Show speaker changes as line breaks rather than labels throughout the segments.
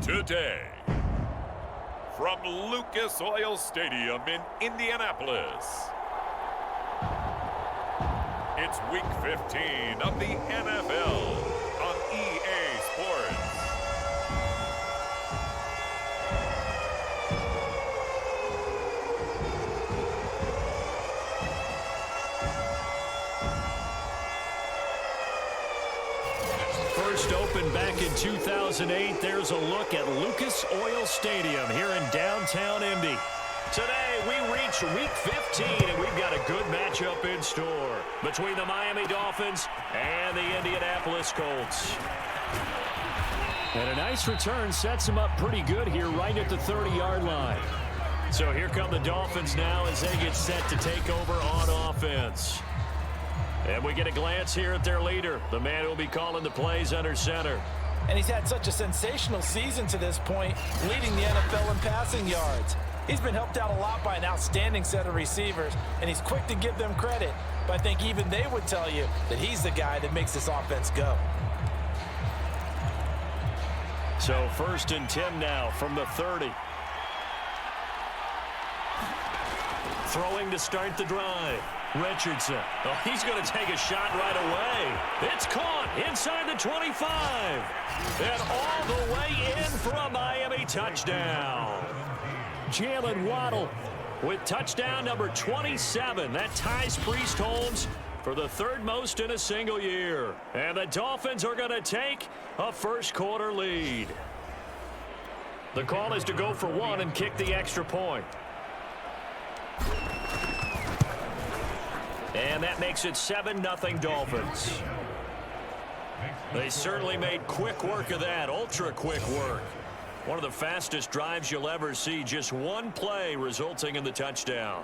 Today, from Lucas Oil Stadium in Indianapolis, it's Week 15 of the NFL on EA Sports.
First opened back in 2008, there's a look at Lucas Oil Stadium here in downtown Indy. Today, we reach Week 15, and we've got a good matchup in store between the Miami Dolphins and the Indianapolis Colts. And a nice return sets them up pretty good here right at the 30-yard line. So here come the Dolphins now as they get set to take over on offense. And we get a glance here at their leader, the man who will be calling the plays under center.
And he's had such a sensational season to this point, leading the NFL in passing yards. He's been helped out a lot by an outstanding set of receivers, and he's quick to give them credit. But I think even they would tell you that he's the guy that makes this offense go.
So 1st and 10 now from the 30. Throwing to start the drive. Richardson. Oh, he's going to take a shot right away. It's caught inside the 25. And all the way in for a Miami touchdown. Jalen Waddle with touchdown number 27. That ties Priest Holmes for the third most in a single year. And the Dolphins are going to take a first-quarter lead. The call is to go for one and kick the extra point. And that makes it 7-0 Dolphins. They certainly made quick work of that, ultra-quick work. One of the fastest drives you'll ever see, just one play resulting in the touchdown.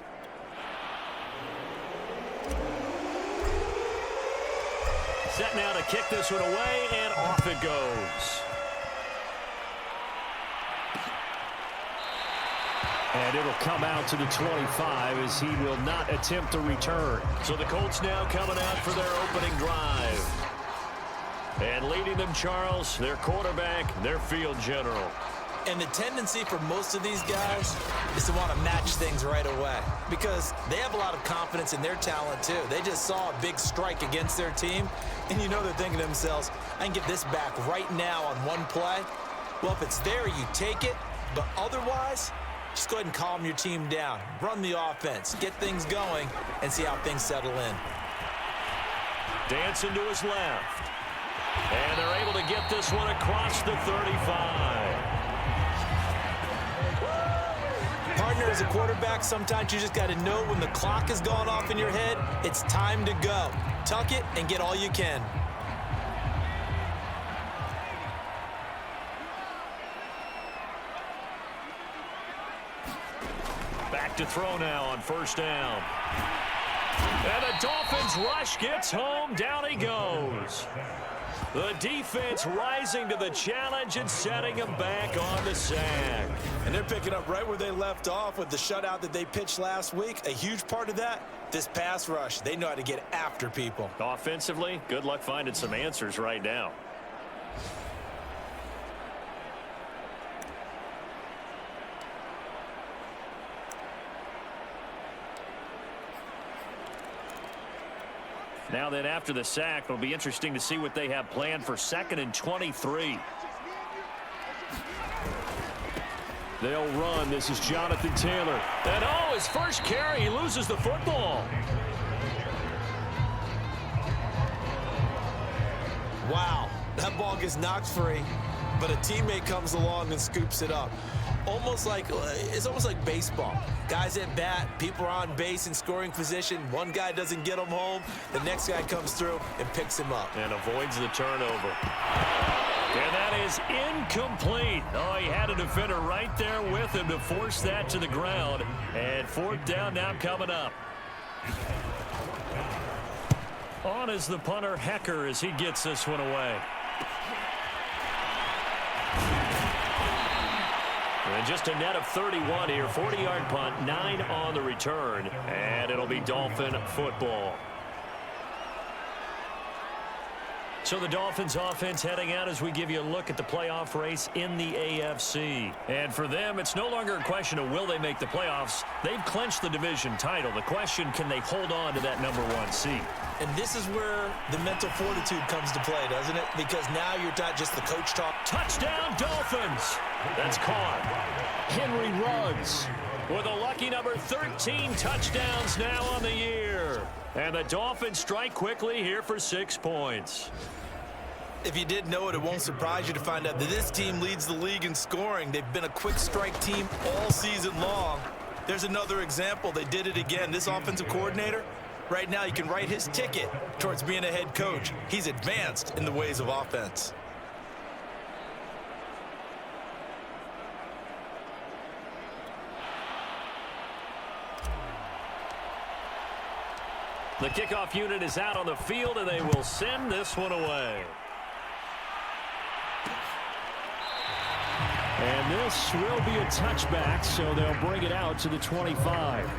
Set now to kick this one away, and off it goes. And it'll come out to the 25 as he will not attempt to return. So the Colts now coming out for their opening drive. And leading them, Charles, their quarterback, their field general.
And the tendency for most of these guys is to want to match things right away because they have a lot of confidence in their talent, too. They just saw a big strike against their team, and you know they're thinking to themselves, I can get this back right now on one play. Well, if it's there, you take it, but otherwise, just go ahead and calm your team down. Run the offense, get things going, and see how things settle in.
Dancing to his left. And they're able to get this one across the 35.
Partner, as a quarterback, sometimes you just got to know when the clock has gone off in your head, it's time to go. Tuck it and get all you can.
Back to throw now on first down. And the Dolphins rush gets home. Down he goes. The defense rising to the challenge and setting him back on the sack.
And they're picking up right where they left off with the shutout that they pitched last week. A huge part of that, this pass rush. They know how to get after people.
Offensively, good luck finding some answers right now. Now then, after the sack, it'll be interesting to see what they have planned for 2nd and 23. They'll run. This is Jonathan Taylor. And oh, his first carry, he loses the football.
Wow, that ball gets knocked free, but a teammate comes along and scoops it up. It's almost like baseball. Guys at bat, people are on base in scoring position. One guy doesn't get him home. The next guy comes through and picks him up.
And avoids the turnover. And that is incomplete. Oh, he had a defender right there with him to force that to the ground. And 4th down now coming up. On is the punter, Hecker, as he gets this one away. And just a net of 31 here. 40-yard punt, 9 on the return. And it'll be Dolphin football. So the Dolphins offense heading out as we give you a look at the playoff race in the AFC. And for them, it's no longer a question of will they make the playoffs. They've clinched the division title. The question, can they hold on to that #1 seed?
And this is where the mental fortitude comes to play, doesn't it? Because now you're not just the coach talk.
Touchdown, Dolphins! That's caught. Henry Ruggs with a lucky number 13 touchdowns now on the year. And the Dolphins strike quickly here for 6 points.
If you didn't know it, it won't surprise you to find out that this team leads the league in scoring. They've been a quick strike team all season long. There's another example. They did it again. This offensive coordinator, right now, you can write his ticket towards being a head coach. He's advanced in the ways of offense.
The kickoff unit is out on the field, and they will send this one away. And this will be a touchback, so they'll bring it out to the 25.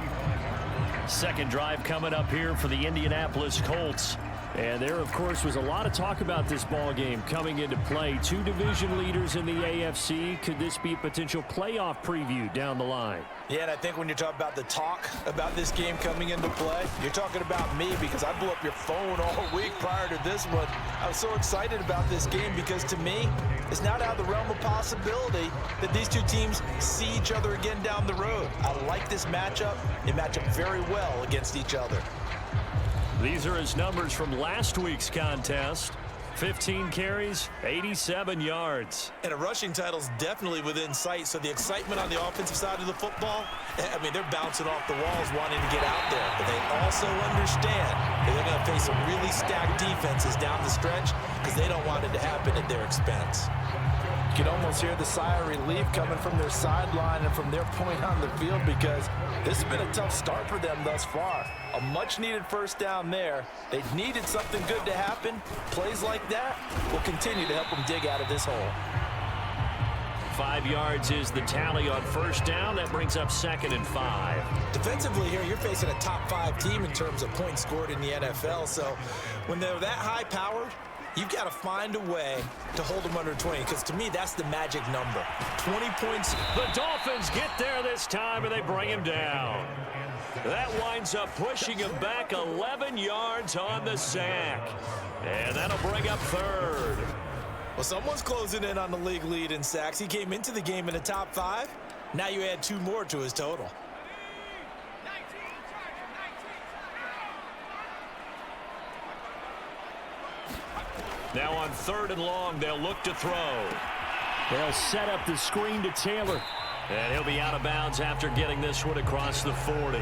Second drive coming up here for the Indianapolis Colts. And there, of course, was a lot of talk about this ball game coming into play. 2 division leaders in the AFC. Could this be a potential playoff preview down the line?
Yeah, and I think when you're talking about the talk about this game coming into play, you're talking about me because I blew up your phone all week prior to this one. I was so excited about this game because, to me, it's not out of the realm of possibility that these two teams see each other again down the road. I like this matchup. They match up very well against each other.
These are his numbers from last week's contest. 15 carries, 87 yards.
And a rushing title's definitely within sight, so the excitement on the offensive side of the football, I mean, they're bouncing off the walls wanting to get out there. But they also understand that they're going to face some really stacked defenses down the stretch because they don't want it to happen at their expense. You can almost hear the sigh of relief coming from their sideline and from their point on the field because this has been a tough start for them thus far. A much-needed first down there. They needed something good to happen. Plays like that will continue to help them dig out of this hole.
5 yards is the tally on first down. That brings up 2nd and 5.
Defensively here, you're facing a top-5 team in terms of points scored in the NFL. So when they're that high-powered, you've got to find a way to hold them under 20, because to me, that's the magic number. 20 points.
The Dolphins get there this time, and they bring him down. That winds up pushing him back 11 yards on the sack. And that'll bring up 3rd.
Well, someone's closing in on the league lead in sacks. He came into the game in the top 5. Now you add 2 more to his total.
Now on 3rd and long, they'll look to throw. They'll set up the screen to Taylor. And he'll be out of bounds after getting this one across the 40.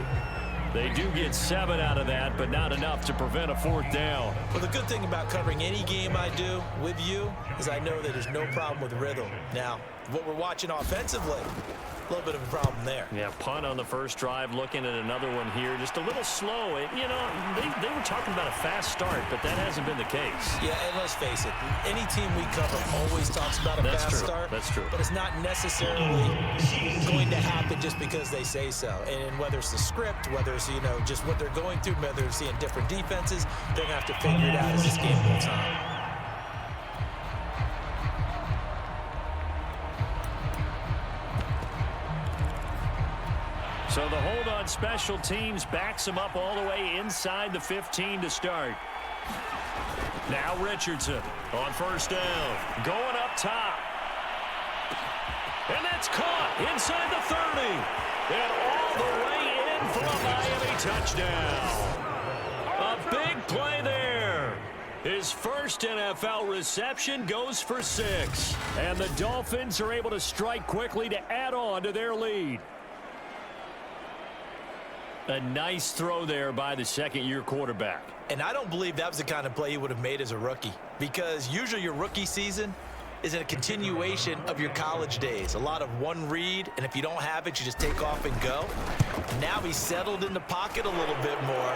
They do get 7 out of that, but not enough to prevent a 4th down.
Well, the good thing about covering any game I do with you is I know that there's no problem with rhythm. Now, what we're watching offensively, a little bit of a problem there.
Yeah, punt on the first drive, looking at another one here. Just a little slow. You know, they were talking about a fast start, but that hasn't been the case.
Yeah, and let's face it, any team we cover always talks about a fast start.
That's true.
But it's not necessarily going to happen just because they say so. And whether it's the script, whether it's, you know, just what they're going through, whether they're seeing different defenses, they're going to have to figure it out as this game goes on.
So the hold on special teams backs him up all the way inside the 15 to start. Now Richardson on first down, going up top. And that's caught inside the 30. And all the way in for a Miami touchdown. A big play there. His first NFL reception goes for 6. And the Dolphins are able to strike quickly to add on to their lead. A nice throw there by the second-year quarterback.
And I don't believe that was the kind of play he would have made as a rookie, because usually your rookie season is a continuation of your college days. A lot of one read, and if you don't have it, you just take off and go. Now he's settled in the pocket a little bit more,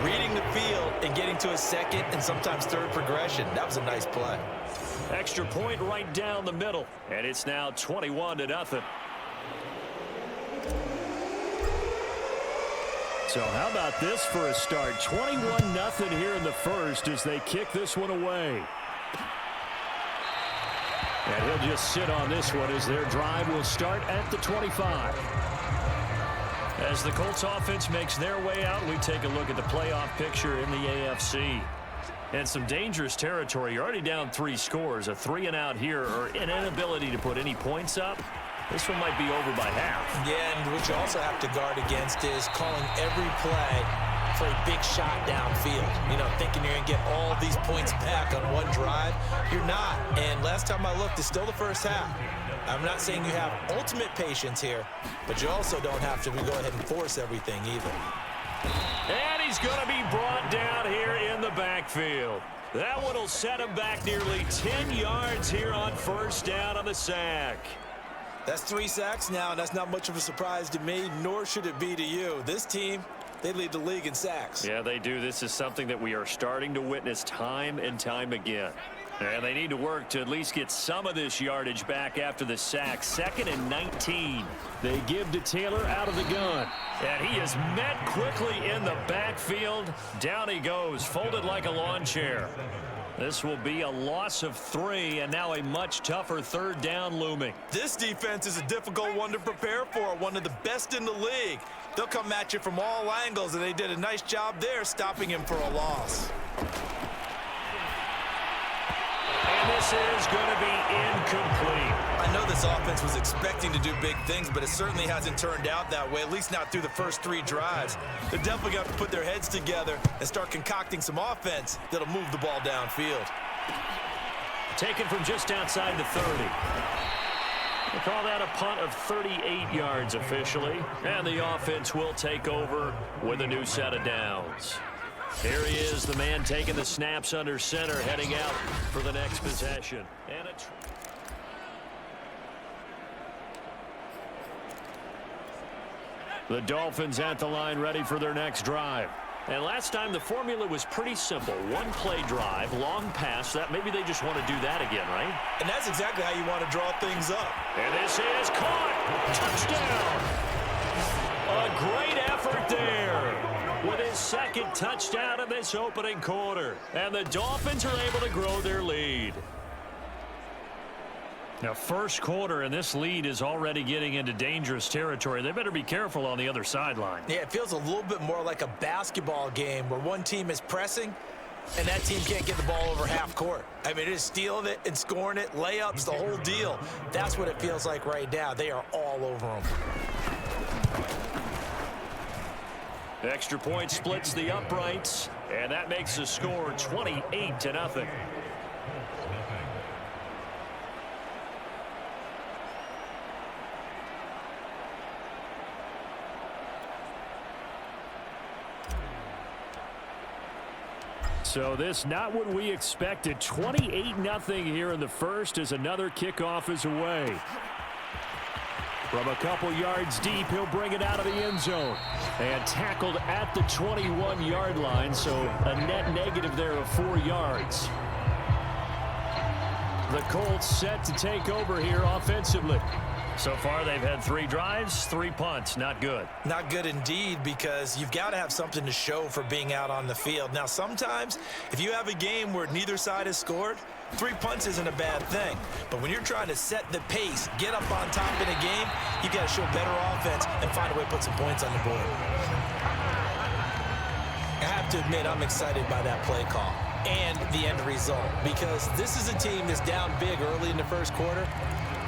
reading the field and getting to a second and sometimes third progression. That was a nice play.
Extra point right down the middle, and it's now 21-0. So how about this for a start? 21-0 here in the first as they kick this one away. And he'll just sit on this one as their drive will start at the 25. As the Colts offense makes their way out, we take a look at the playoff picture in the AFC. And some dangerous territory. You're already down 3 scores. A 3-and-out here or an inability to put any points up. This one might be over by half.
Yeah, and what you also have to guard against is calling every play for a big shot downfield. You know, thinking you're going to get all these points back on one drive. You're not. And last time I looked, it's still the first half. I'm not saying you have ultimate patience here, but you also don't have to go ahead and force everything either.
And he's going to be brought down here in the backfield. That one will set him back nearly 10 yards here on first down on the sack.
That's 3 sacks now, and that's not much of a surprise to me, nor should it be to you. This team, they lead the league in sacks.
Yeah, they do. This is something that we are starting to witness time and time again. And they need to work to at least get some of this yardage back after the sack. 2nd and 19. They give to Taylor out of the gun. And he is met quickly in the backfield. Down he goes, folded like a lawn chair. This will be a loss of 3, and now a much tougher 3rd down looming.
This defense is a difficult one to prepare for, one of the best in the league. They'll come at you from all angles, and they did a nice job there stopping him for a loss.
And this is going to be incomplete.
I know this offense was expecting to do big things, but it certainly hasn't turned out that way, at least not through the first 3 drives. They're definitely going to have to put their heads together and start concocting some offense that'll move the ball downfield.
Taken from just outside the 30. We'll call that a punt of 38 yards officially. And the offense will take over with a new set of downs. Here he is, the man taking the snaps under center, heading out for the next possession. And the Dolphins at the line, ready for their next drive. And last time the formula was pretty simple. 1-play drive, long pass. That maybe they just want to do that again, right?
And that's exactly how you want to draw things up.
And this is caught. Touchdown. A great effort there with his 2nd touchdown in this opening quarter. And the Dolphins are able to grow their lead. Now, first quarter, and this lead is already getting into dangerous territory. They better be careful on the other sideline.
Yeah, it feels a little bit more like a basketball game where one team is pressing and that team can't get the ball over half court. I mean, it is stealing it and scoring it, layups, the whole deal. That's what it feels like right now. They are all over them.
Extra point splits the uprights, and that makes the score 28-0. So this not what we expected. 28-0 here in the first as another kickoff is away. From a couple yards deep, he'll bring it out of the end zone. And tackled at the 21-yard line, so a net negative there of 4 yards. The Colts set to take over here offensively. So far, they've had 3 drives, 3 punts. Not good.
Not good indeed, because you've got to have something to show for being out on the field. Now, sometimes, if you have a game where neither side has scored, 3 punts isn't a bad thing. But when you're trying to set the pace, get up on top in a game, you've got to show better offense and find a way to put some points on the board. I have to admit, I'm excited by that play call and the end result, because this is a team that's down big early in the first quarter.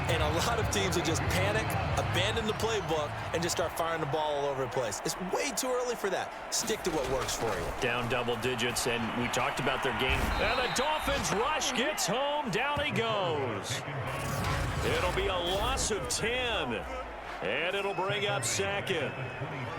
And a lot of teams will just panic, abandon the playbook, and just start firing the ball all over the place. It's way too early for that. Stick to what works for you.
Down double digits, and we talked about their game. And the Dolphins rush gets home. Down he goes. It'll be a loss of 10. And it'll bring up Sackett.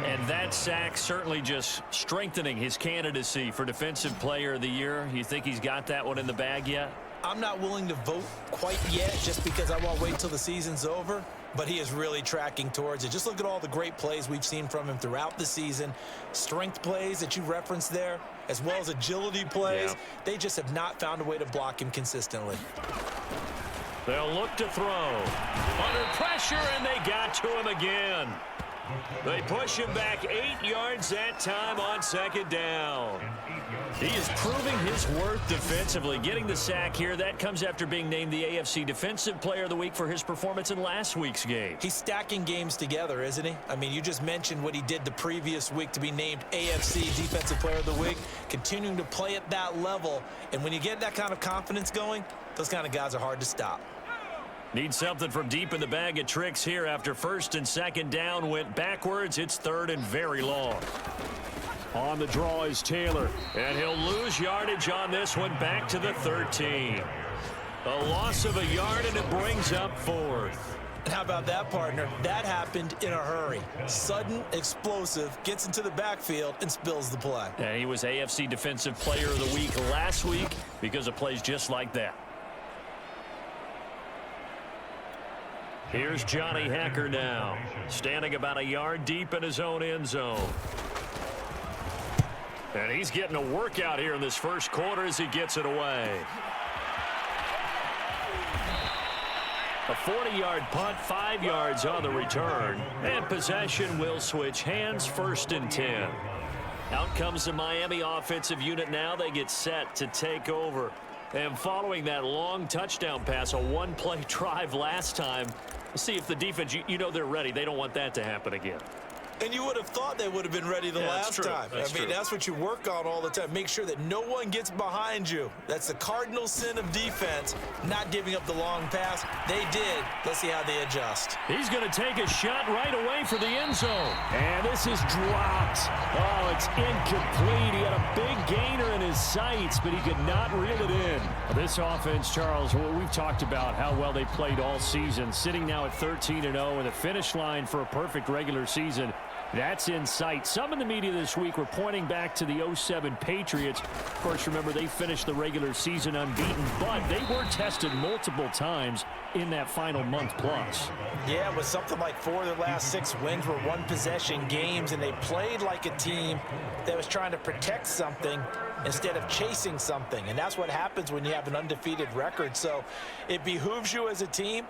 And that sack certainly just strengthening his candidacy for Defensive Player of the Year. You think he's got that one in the bag yet?
I'm not willing to vote quite yet just because I won't wait until the season's over, but he is really tracking towards it. Just look at all the great plays we've seen from him throughout the season. Strength plays that you referenced there, as well as agility plays. Yeah. They just have not found a way to block him consistently.
They'll look to throw. Under pressure, and they got to him again. They push him back 8 yards that time on second down. He is proving his worth defensively. Getting the sack here, that comes after being named the AFC Defensive Player of the Week for his performance in last week's game.
He's stacking games together, isn't he? I mean, you just mentioned what he did the previous week to be named AFC Defensive Player of the Week, continuing to play at that level. And when you get that kind of confidence going, those kind of guys are hard to stop.
Need something from deep in the bag of tricks here after first and second down went backwards. It's third and very long. On the draw is Taylor, and he'll lose yardage on this one back to the 13. A loss of a yard, and it brings up fourth.
And how about that, partner? That happened in a hurry. Sudden, explosive, gets into the backfield, and spills the play.
And he was AFC Defensive Player of the Week last week because of plays just like that. Here's Johnny Hacker now, standing about a yard deep in his own end zone. And he's getting a workout here in this first quarter as he gets it away. A 40-yard punt, 5 yards on the return. And possession will switch hands, first and 10. Out comes the Miami offensive unit now. They get set to take over. And following that long touchdown pass, a one-play drive last time, we'll see if the defense, you know they're ready. They don't want that to happen again.
And you would have thought they would have been ready the last time. I mean, that's what you work on all the time. Make sure that no one gets behind you. That's the cardinal sin of defense, not giving up the long pass. They did. Let's see how they adjust.
He's going to take a shot right away for the end zone. And this is dropped. Oh, it's incomplete. He had a big gainer in his sights, but he could not reel it in. This offense, Charles, we've talked about how well they played all season, sitting now at 13-0 and the finish line for a perfect regular season. That's in sight. Some in the media this week were pointing back to the 07 Patriots. Of course, remember, they finished the regular season unbeaten, but they were tested multiple times in that final month plus.
Yeah, it was something like 4 of their last 6 wins were one-possession games, and they played like a team that was trying to protect something instead of chasing something. And that's what happens when you have an undefeated record. So it behooves you as a team,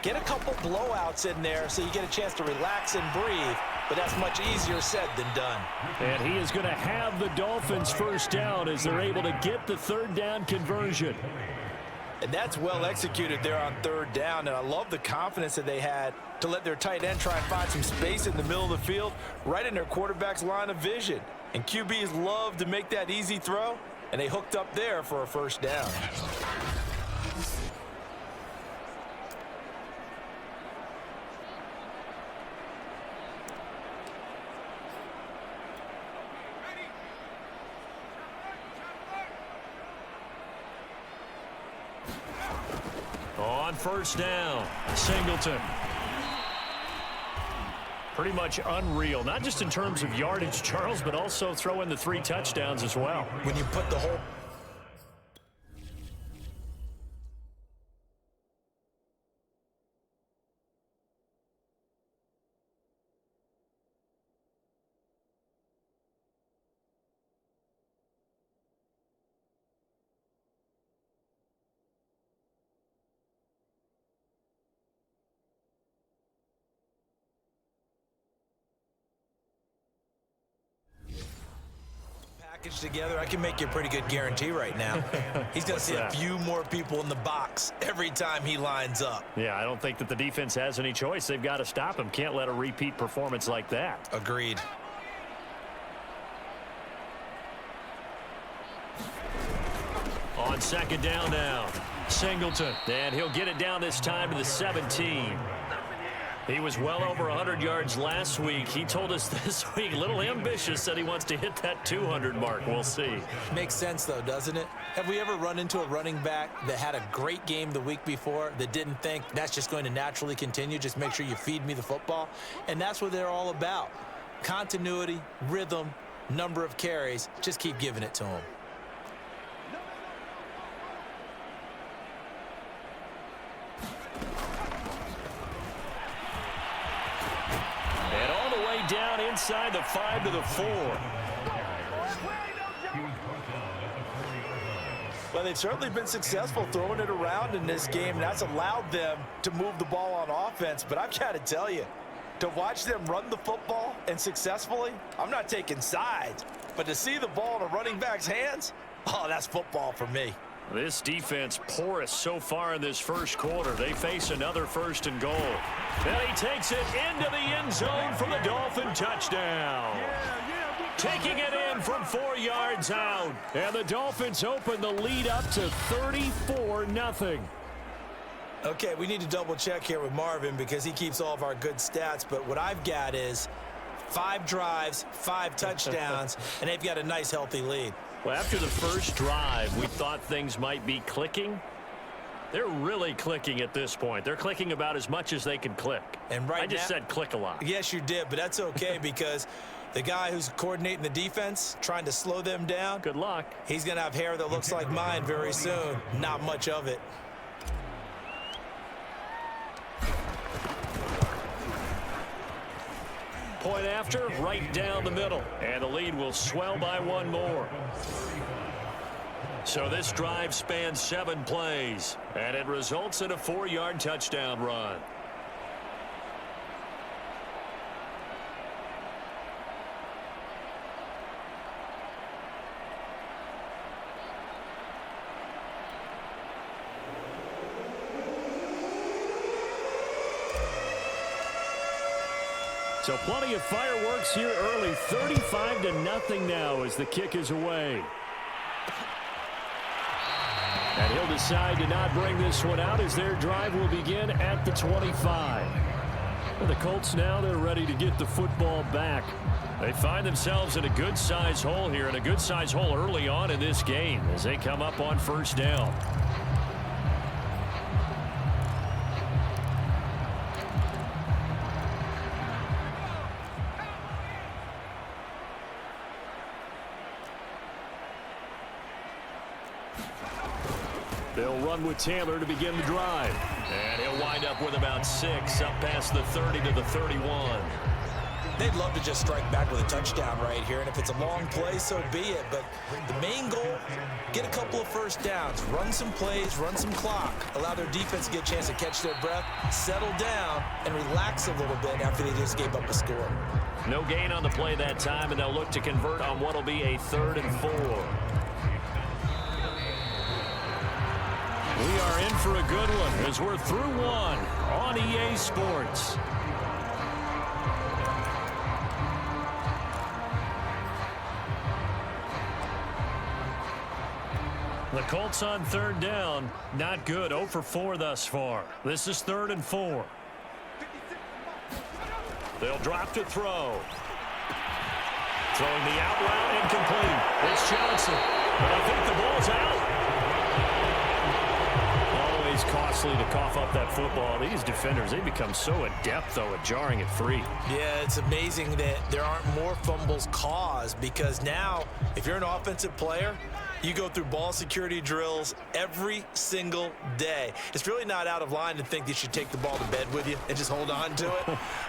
get a couple blowouts in there so you get a chance to relax and breathe. But that's much easier said than done.
And he is going to have the Dolphins first down as they're able to get the third down conversion.
And that's well executed there on third down. And I love the confidence that they had to let their tight end try and find some space in the middle of the field, right in their quarterback's line of vision. And QBs love to make that easy throw, and they hooked up there for a first down.
On first down, Singleton. Pretty much unreal, not just in terms of yardage, Charles, but also throw in the 3 touchdowns as well.
When you put the whole... package together, I can make you a pretty good guarantee right now. He's going to see a few more people in the box every time he lines up.
Yeah, I don't think that the defense has any choice. They've got to stop him. Can't let a repeat performance like that.
Agreed.
On second down now, Singleton. And he'll get it down this time to the 17. He was well over 100 yards last week. He told us this week, a little ambitious, said he wants to hit that 200 mark. We'll see.
Makes sense, though, doesn't it? Have we ever run into a running back that had a great game the week before that didn't think that's just going to naturally continue? Just make sure you feed me the football. And that's what they're all about. Continuity, rhythm, number of carries. Just keep giving it to him.
Down inside the 5 to the 4.
Well, they've certainly been successful throwing it around in this game. That's allowed them to move the ball on offense. But I've got to tell you, To watch them run the football and successfully, I'm not taking sides, but to see the ball in a running back's hands, oh, that's football for me.
This defense porous so far in this first quarter. They face another 1st and goal. And he takes it into the end zone for the Dolphin touchdown. Taking it in from 4 yards out. And the Dolphins open the lead up to 34-0.
Okay, we need to double check here with Marvin because he keeps all of our good stats. But what I've got is 5 drives, 5 touchdowns, and they've got a nice, healthy lead.
Well, after the first drive, we thought things might be clicking. They're really clicking at this point. They're clicking about as much as they can click.
And right
I just said click a lot.
Yes, you did, but that's okay because the guy who's coordinating the defense, trying to slow them down.
Good luck.
He's going to have hair that looks like mine very soon. Not much of it.
Point after, right down the middle. And the lead will swell by 1 more. So this drive spans 7 plays. And it results in a 4-yard touchdown run. So plenty of fireworks here early. 35-0 now as the kick is away. And he'll decide to not bring this one out as their drive will begin at the 25. And the Colts now, they're ready to get the football back. They find themselves in a good-sized hole here, and a good-sized hole early on in this game as they come up on 1st down. They'll run with Taylor to begin the drive. And he'll wind up with about 6 up past the 30 to the 31.
They'd love to just strike back with a touchdown right here, and if it's a long play, so be it. But the main goal, get a couple of 1st downs, run some plays, run some clock, allow their defense to get a chance to catch their breath, settle down, and relax a little bit after they just gave up a score.
No gain on the play that time, and they'll look to convert on what will be a 3rd and 4. We are in for a good one as we're through 1 on EA Sports. The Colts on 3rd down. Not good. 0 for 4 thus far. This is 3rd and 4. They'll drop to throw. Throwing the out route incomplete. It's Johnson. But I think the ball's out. Always costly to cough up that football. These defenders, they become so adept, though, at jarring it free.
Yeah, it's amazing that there aren't more fumbles caused because now, if you're an offensive player, you go through ball security drills every single day. It's really not out of line to think you should take the ball to bed with you and just hold on to it.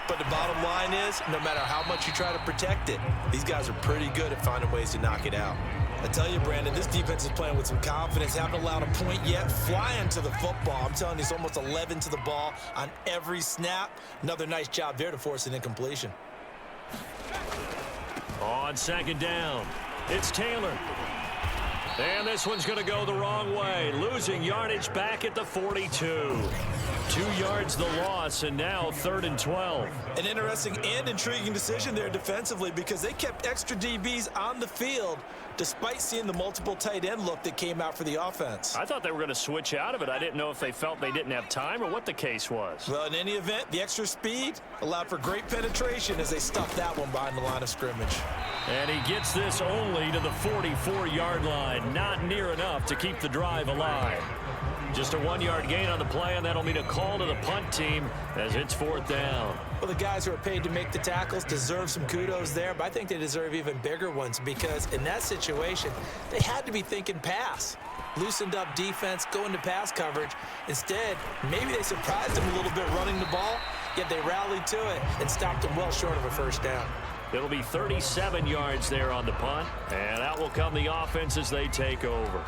But the bottom line is, no matter how much you try to protect it, these guys are pretty good at finding ways to knock it out. I tell you, Brandon, this defense is playing with some confidence. Haven't allowed a point yet. Flying to the football. I'm telling you, it's almost 11 to the ball on every snap. Another nice job there to force an incompletion.
On 2nd down, it's Taylor. And this one's going to go the wrong way. Losing yardage back at the 42. 2 yards the loss, and now 3rd and 12.
An interesting and intriguing decision there defensively because they kept extra DBs on the field despite seeing the multiple tight end look that came out for the offense.
I thought they were going to switch out of it. I didn't know if they felt they didn't have time or what the case was.
Well, in any event, the extra speed allowed for great penetration as they stuffed that one behind the line of scrimmage.
And he gets this only to the 44-yard line. Not near enough to keep the drive alive. Just a 1-yard gain on the play, and that'll mean a call to the punt team as it's 4th down.
Well, the guys who are paid to make the tackles deserve some kudos there, but I think they deserve even bigger ones because in that situation, they had to be thinking pass. Loosened up defense, going to pass coverage. Instead, maybe they surprised them a little bit running the ball, yet they rallied to it and stopped them well short of a 1st down.
It'll be 37 yards there on the punt, and out will come the offense as they take over.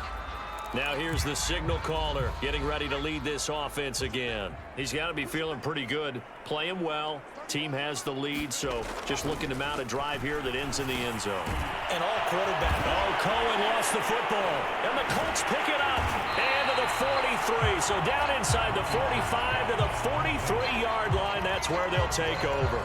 Now here's the signal caller getting ready to lead this offense again. He's got to be feeling pretty good, playing well. Team has the lead, so just looking to mount a drive here that ends in the end zone.
And all quarterback.
Oh, Cohen lost the football. And the Colts pick it up. And to the 43. So down inside the 45 to the 43-yard line. That's where they'll take over.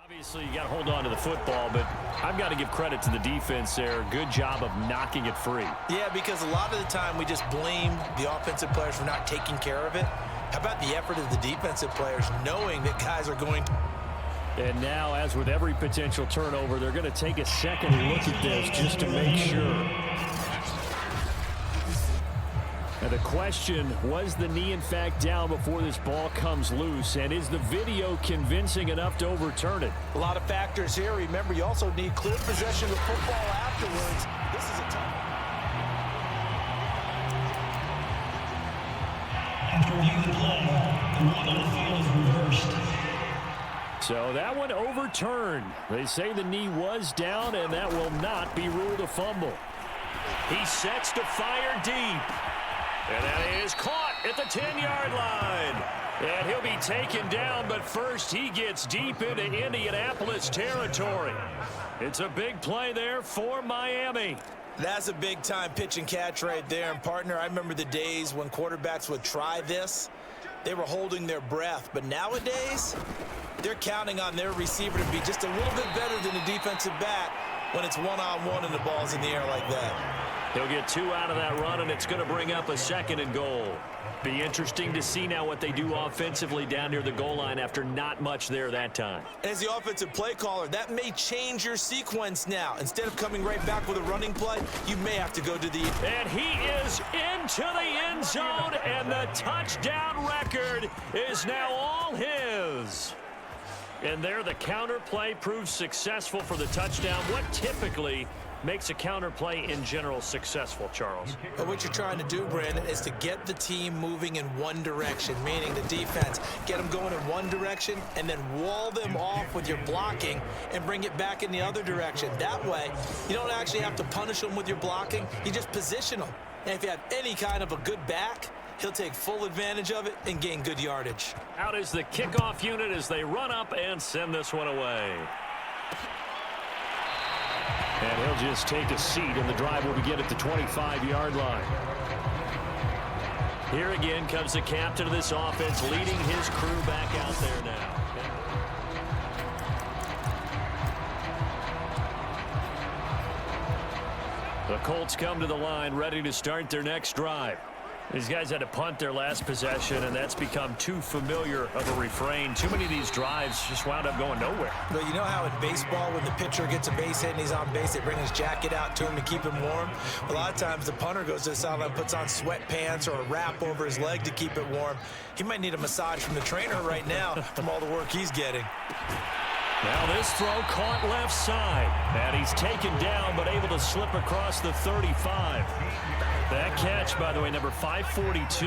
Obviously, you got to hold on to the football, but I've got to give credit to the defense there. Good job of knocking it free.
Yeah, because a lot of the time we just blame the offensive players for not taking care of it. How about the effort of the defensive players knowing that guys are going to...
And now, as with every potential turnover, they're going to take a second look at this just to make sure. Now the question, was the knee in fact down before this ball comes loose? And is the video convincing enough to overturn it?
A lot of factors here. Remember, you also need clear possession of football afterwards. This is a tough...
After reviewing the play, the rule on the field is reversed.
So that one overturned. They say the knee was down, and that will not be ruled a fumble. He sets to fire deep. And that is caught at the 10-yard line. And he'll be taken down, but first he gets deep into Indianapolis territory. It's a big play there for Miami.
That's a big-time pitch and catch right there. And, partner, I remember the days when quarterbacks would try this. They were holding their breath. But nowadays, they're counting on their receiver to be just a little bit better than the defensive back when it's one-on-one and the ball's in the air like that.
He'll get 2 out of that run, and it's going to bring up a 2nd and goal. Be interesting to see now what they do offensively down near the goal line after not much there that time.
As the offensive play caller, that may change your sequence now. Instead of coming right back with a running play, you may have to go to the...
And he is into the end zone, and the touchdown record is now all his. And there the counter play proves successful for the touchdown. What typically makes a counter play in general successful, Charles?
But what you're trying to do, Brandon, is to get the team moving in one direction, meaning the defense. Get them going in one direction and then wall them off with your blocking and bring it back in the other direction. That way, you don't actually have to punish them with your blocking. You just position them. And if you have any kind of a good back, he'll take full advantage of it and gain good yardage.
Out is the kickoff unit as they run up and send this one away. And he'll just take a seat, and the drive will begin at the 25-yard line. Here again comes the captain of this offense, leading his crew back out there now. The Colts come to the line, ready to start their next drive. These guys had to punt their last possession, and that's become too familiar of a refrain. Too many of these drives just wound up going nowhere.
But you know how in baseball, when the pitcher gets a base hit and he's on base, they bring his jacket out to him to keep him warm? A lot of times the punter goes to the sideline, puts on sweatpants or a wrap over his leg to keep it warm. He might need a massage from the trainer right now from all the work he's getting.
Now this throw caught left side. And he's taken down, but able to slip across the 35. That catch, by the way, number 542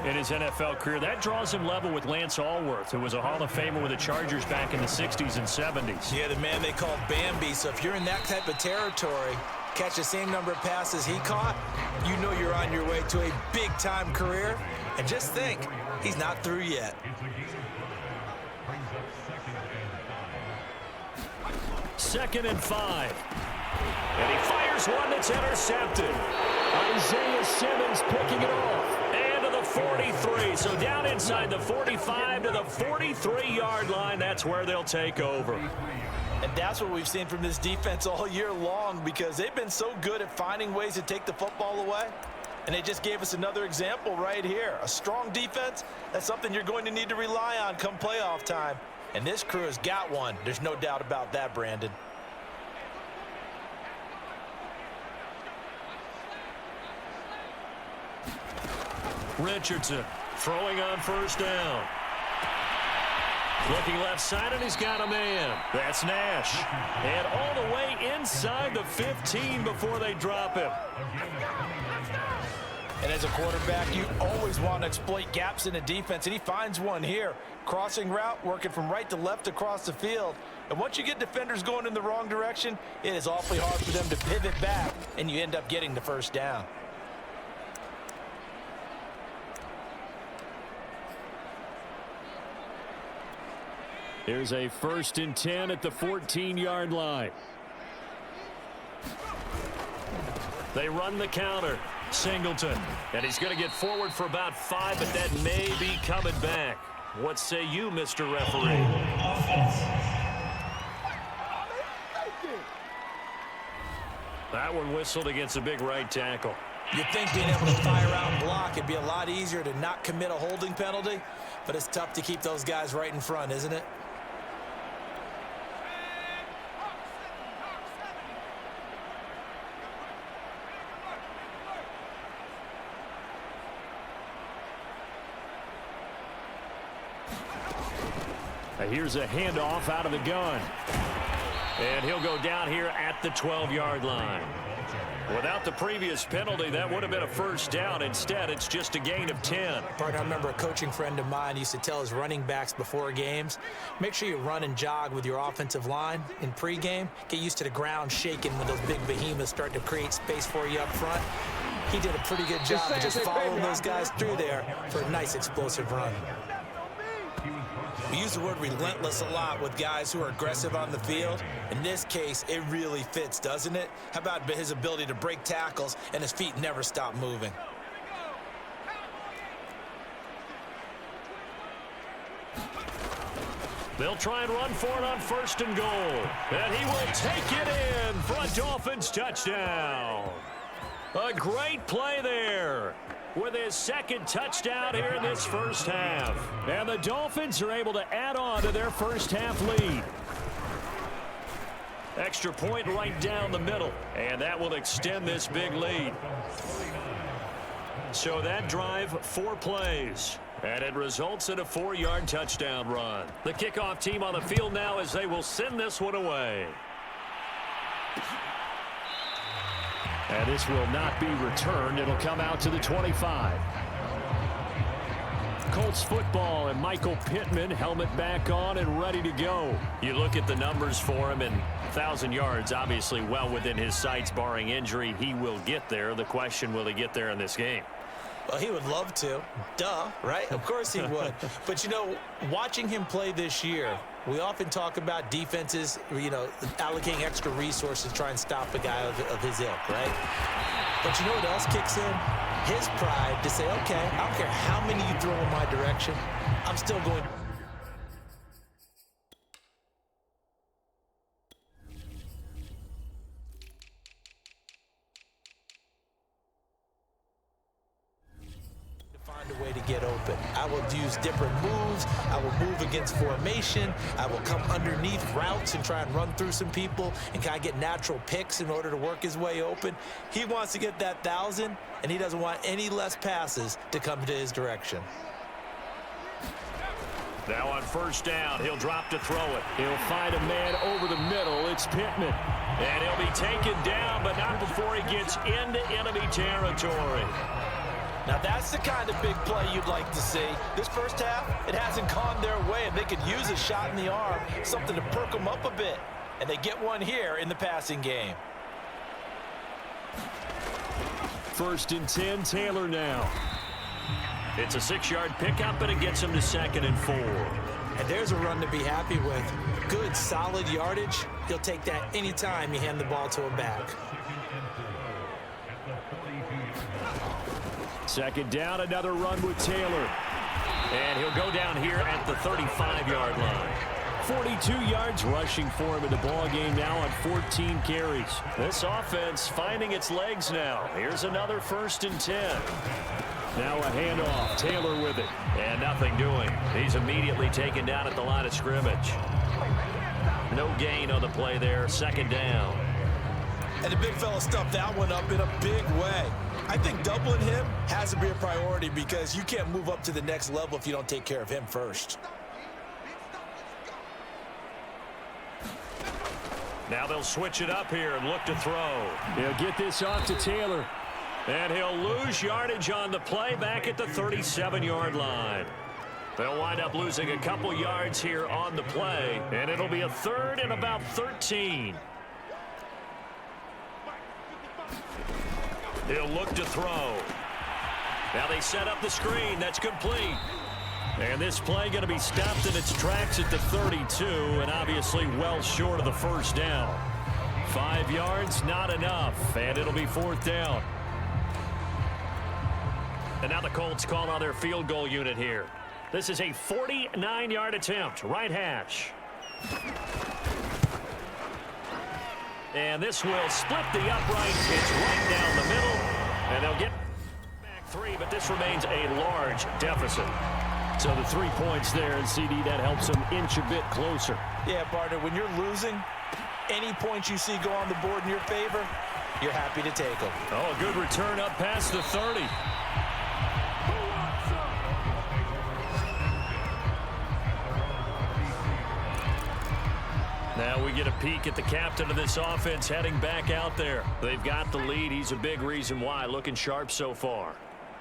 in his NFL career. That draws him level with Lance Allworth, who was a Hall of Famer with the Chargers back in the 60s and 70s.
Yeah, the man they called Bambi. So if you're in that type of territory, catch the same number of passes he caught, you know you're on your way to a big-time career. And just think, he's not through yet.
Second and 5. And he fires one that's intercepted. Isaiah Simmons picking it off. And to the 43. So down inside the 45 to the 43-yard line. That's where they'll take over.
And that's what we've seen from this defense all year long, because they've been so good at finding ways to take the football away. And they just gave us another example right here. A strong defense, that's something you're going to need to rely on come playoff time. And this crew has got one. There's no doubt about that, Brandon.
Richardson throwing on first down. Looking left side, and he's got a man. That's Nash. And all the way inside the 15 before they drop him.
And as a quarterback, you always want to exploit gaps in the defense, and he finds one here. Crossing route, working from right to left across the field. And once you get defenders going in the wrong direction, it is awfully hard for them to pivot back, and you end up getting the first down.
Here's a 1st and 10 at the 14-yard line. They run the counter. Singleton. And he's going to get forward for about 5, but that may be coming back. What say you, Mr. Referee? That one whistled against a big right tackle.
You'd think being able to fire out and block, it'd be a lot easier to not commit a holding penalty, but it's tough to keep those guys right in front, isn't it?
Here's a handoff out of the gun. And he'll go down here at the 12-yard line. Without the previous penalty, that would have been a first down. Instead, it's just a gain of 10.
Partner, I remember a coaching friend of mine used to tell his running backs before games, make sure you run and jog with your offensive line in pregame. Get used to the ground shaking when those big behemoths start to create space for you up front. He did a pretty good job of just following those guys through there for a nice explosive run. We use the word relentless a lot with guys who are aggressive on the field. In this case, it really fits, doesn't it? How about his ability to break tackles and his feet never stop moving?
They'll try and run for it on 1st and goal. And he will take it in for a Dolphins touchdown. A great play there with his 2nd touchdown here in this first half. And the Dolphins are able to add on to their first half lead. Extra point right down the middle. And that will extend this big lead. So that drive, 4 plays. And it results in a 4-yard touchdown run. The kickoff team on the field now as they will send this one away. And this will not be returned. It'll come out to the 25. Colts football and Michael Pittman, helmet back on and ready to go. You look at the numbers for him, and 1,000 yards, obviously well within his sights, barring injury. He will get there. The question, will he get there in this game?
Well, he would love to. Duh, right? Of course he would. But, you know, watching him play this year, we often talk about defenses, you know, allocating extra resources to try and stop a guy of his ilk, right? But you know what else kicks in? His pride to say, okay, I don't care how many you throw in my direction, I'm still going to. Find a way to get open. I will use different moves. I will move against formation. I will come underneath routes and try and run through some people and kind of get natural picks in order to work his way open. He wants to get that 1,000, and he doesn't want any less passes to come to his direction.
Now on 1st down, he'll drop to throw it. He'll find a man over the middle. It's Pittman. And he'll be taken down, but not before he gets into enemy territory.
Now that's the kind of big play you'd like to see. This first half, it hasn't gone their way, and they could use a shot in the arm, something to perk them up a bit. And they get one here in the passing game.
1st and 10, Taylor now. It's a 6-yard pickup, and it gets him to 2nd and 4.
And there's a run to be happy with. Good, solid yardage. He'll take that anytime you hand the ball to a back.
2nd down, another run with Taylor. And he'll go down here at the 35-yard line. 42 yards rushing for him in the ball game now on 14 carries. This offense finding its legs now. Here's another 1st and 10. Now a handoff. Taylor with it. And nothing doing. He's immediately taken down at the line of scrimmage. No gain on the play there. 2nd down.
And the big fella stuffed that one up in a big way. I think doubling him has to be a priority because you can't move up to the next level if you don't take care of him first.
Now they'll switch it up here and look to throw. He'll get this off to Taylor. And he'll lose yardage on the play back at the 37-yard line. They'll wind up losing a couple yards here on the play, and it'll be a 3rd and about 13. He'll look to throw. Now they set up the screen. That's complete. And this play going to be stopped in its tracks at the 32, and obviously well short of the first down. 5 yards, not enough, and it'll be 4th down. And now the Colts call on their field goal unit here. This is a 49-yard attempt, right hash. And this will split the upright. It's right down the middle, and they'll get back 3, but this remains a large deficit. So the 3 points there, and CD, that helps them inch a bit closer.
Yeah, partner, when you're losing, any points you see go on the board in your favor, you're happy to take them.
Oh, a good return up past the 30. Now we get a peek at the captain of this offense heading back out there. They've got the lead. He's a big reason why. Looking sharp so far.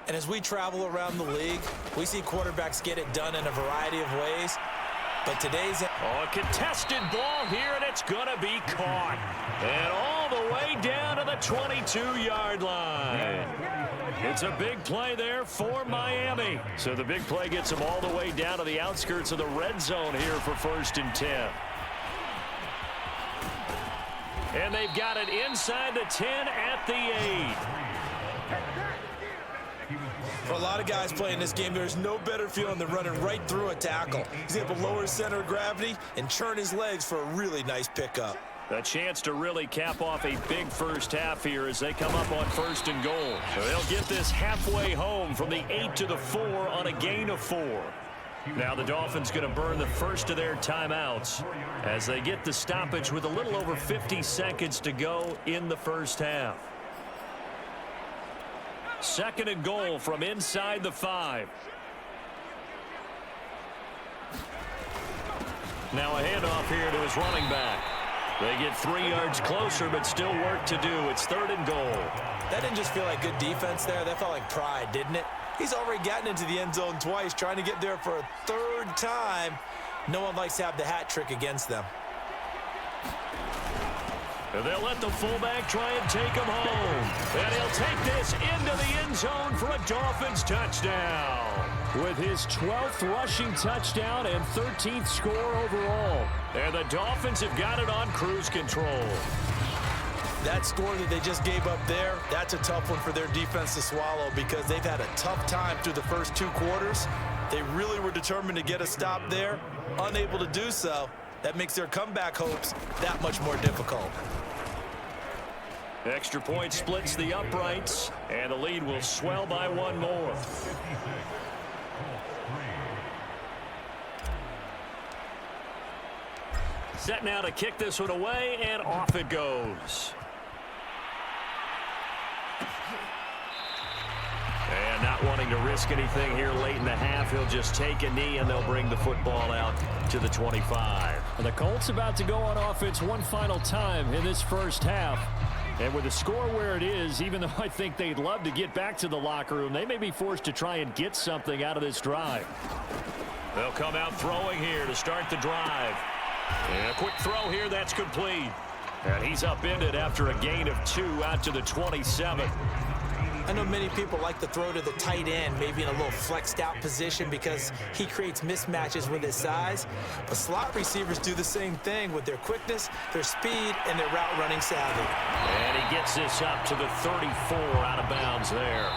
And as we travel around the league, we see quarterbacks get it done in a variety of ways. But today's...
Oh, a contested ball here, and it's going to be caught. And all the way down to the 22-yard line. It's a big play there for Miami. So the big play gets them all the way down to the outskirts of the red zone here for 1st and 10. And they've got it inside the 10 at the 8.
For a lot of guys playing this game, there's no better feeling than running right through a tackle. He's able to lower his center of gravity and churn his legs for a really nice pickup.
A chance to really cap off a big first half here as they come up on 1st and goal. So they'll get this halfway home from the 8 to the 4 on a gain of 4. Now the Dolphins going to burn the first of their timeouts as they get the stoppage with a little over 50 seconds to go in the first half. 2nd and goal from inside the 5. Now a handoff here to his running back. They get 3 yards closer, but still work to do. It's 3rd and goal.
That didn't just feel like good defense there. That felt like pride, didn't it? He's already gotten into the end zone twice, trying to get there for a 3rd time. No one likes to have the hat trick against them.
And they'll let the fullback try and take him home. And he'll take this into the end zone for a Dolphins touchdown. With his 12th rushing touchdown and 13th score overall. And the Dolphins have got it on cruise control.
That score that they just gave up there, that's a tough one for their defense to swallow because they've had a tough time through the first 2 quarters. They really were determined to get a stop there, unable to do so. That makes their comeback hopes that much more difficult.
Extra point splits the uprights, and the lead will swell by 1 more. Set now to kick this one away, and off it goes. And not wanting to risk anything here late in the half, he'll just take a knee, and they'll bring the football out to the 25.
And the Colts about to go on offense one final time in this first half. And with the score where it is, even though I think they'd love to get back to the locker room, they may be forced to try and get something out of this drive.
They'll come out throwing here to start the drive. And a quick throw here, that's complete. And he's upended after a gain of 2 out to the 27.
I know many people like to throw to the tight end, maybe in a little flexed out position because he creates mismatches with his size. But slot receivers do the same thing with their quickness, their speed, and their route running savvy.
And he gets this up to the 34 out of bounds there.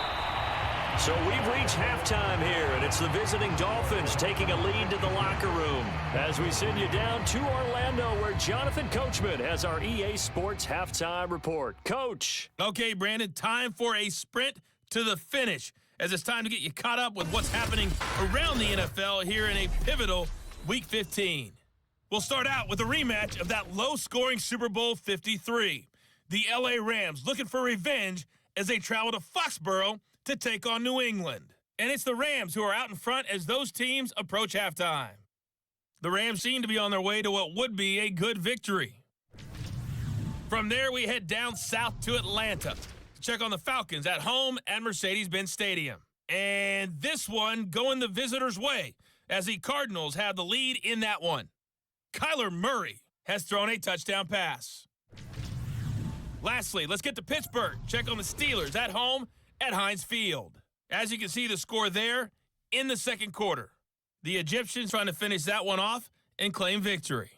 So we've reached halftime here, and it's the visiting Dolphins taking a lead to the locker room as we send you down to Orlando where Jonathan Coachman has our EA Sports Halftime Report. Coach.
Okay, Brandon, time for a sprint to the finish as it's time to get you caught up with what's happening around the NFL here in a pivotal Week 15. We'll start out with a rematch of that low-scoring Super Bowl 53. The LA Rams looking for revenge as they travel to Foxborough to take on New England. And it's the Rams who are out in front as those teams approach halftime. The Rams seem to be on their way to what would be a good victory. From there, we head down south to Atlanta. check on the Falcons at home at Mercedes-Benz Stadium. And this one going the visitors' way as the Cardinals have the lead in that one. Kyler Murray has thrown a touchdown pass. Lastly, let's get to Pittsburgh. Check on the Steelers at home at Heinz Field. As you can see the score there in the second quarter. The Egyptians trying to finish that one off and claim victory.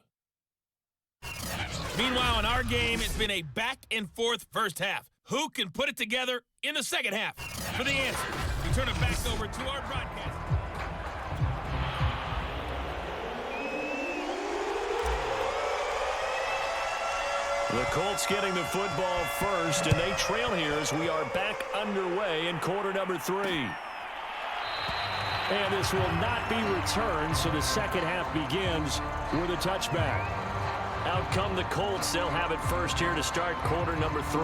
Meanwhile, in our game, it's been a back-and-forth first half. Who can put it together in the second half? For the answer, we turn it back over to our broadcast.
The Colts getting the football first, and they trail here as we are back underway in quarter number 3. And this will not be returned, so the second half begins with a touchback. Out come the Colts. They'll have it first here to start quarter number 3.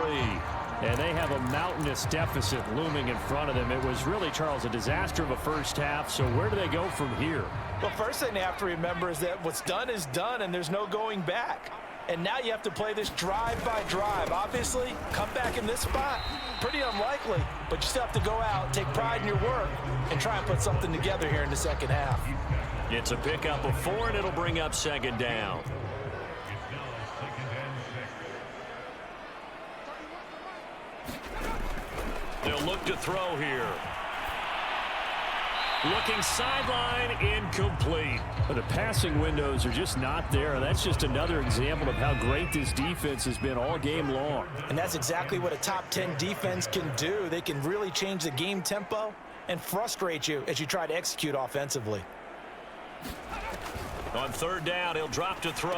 And they have a mountainous deficit looming in front of them. It was really, Charles, a disaster of a first half, so where do they go from here?
Well, first thing they have to remember is that what's done is done, and there's no going back. And now you have to play this drive by drive. Obviously, come back in this spot, pretty unlikely, but you still have to go out, take pride in your work, and try and put something together here in the second half.
It's a pickup of 4, and it'll bring up second down. They'll look to throw here. Looking sideline, incomplete.
But the passing windows are just not there. That's just another example of how great this defense has been all game long.
And that's exactly what a top 10 defense can do. They can really change the game tempo and frustrate you as you try to execute offensively.
On third down, he'll drop to throw.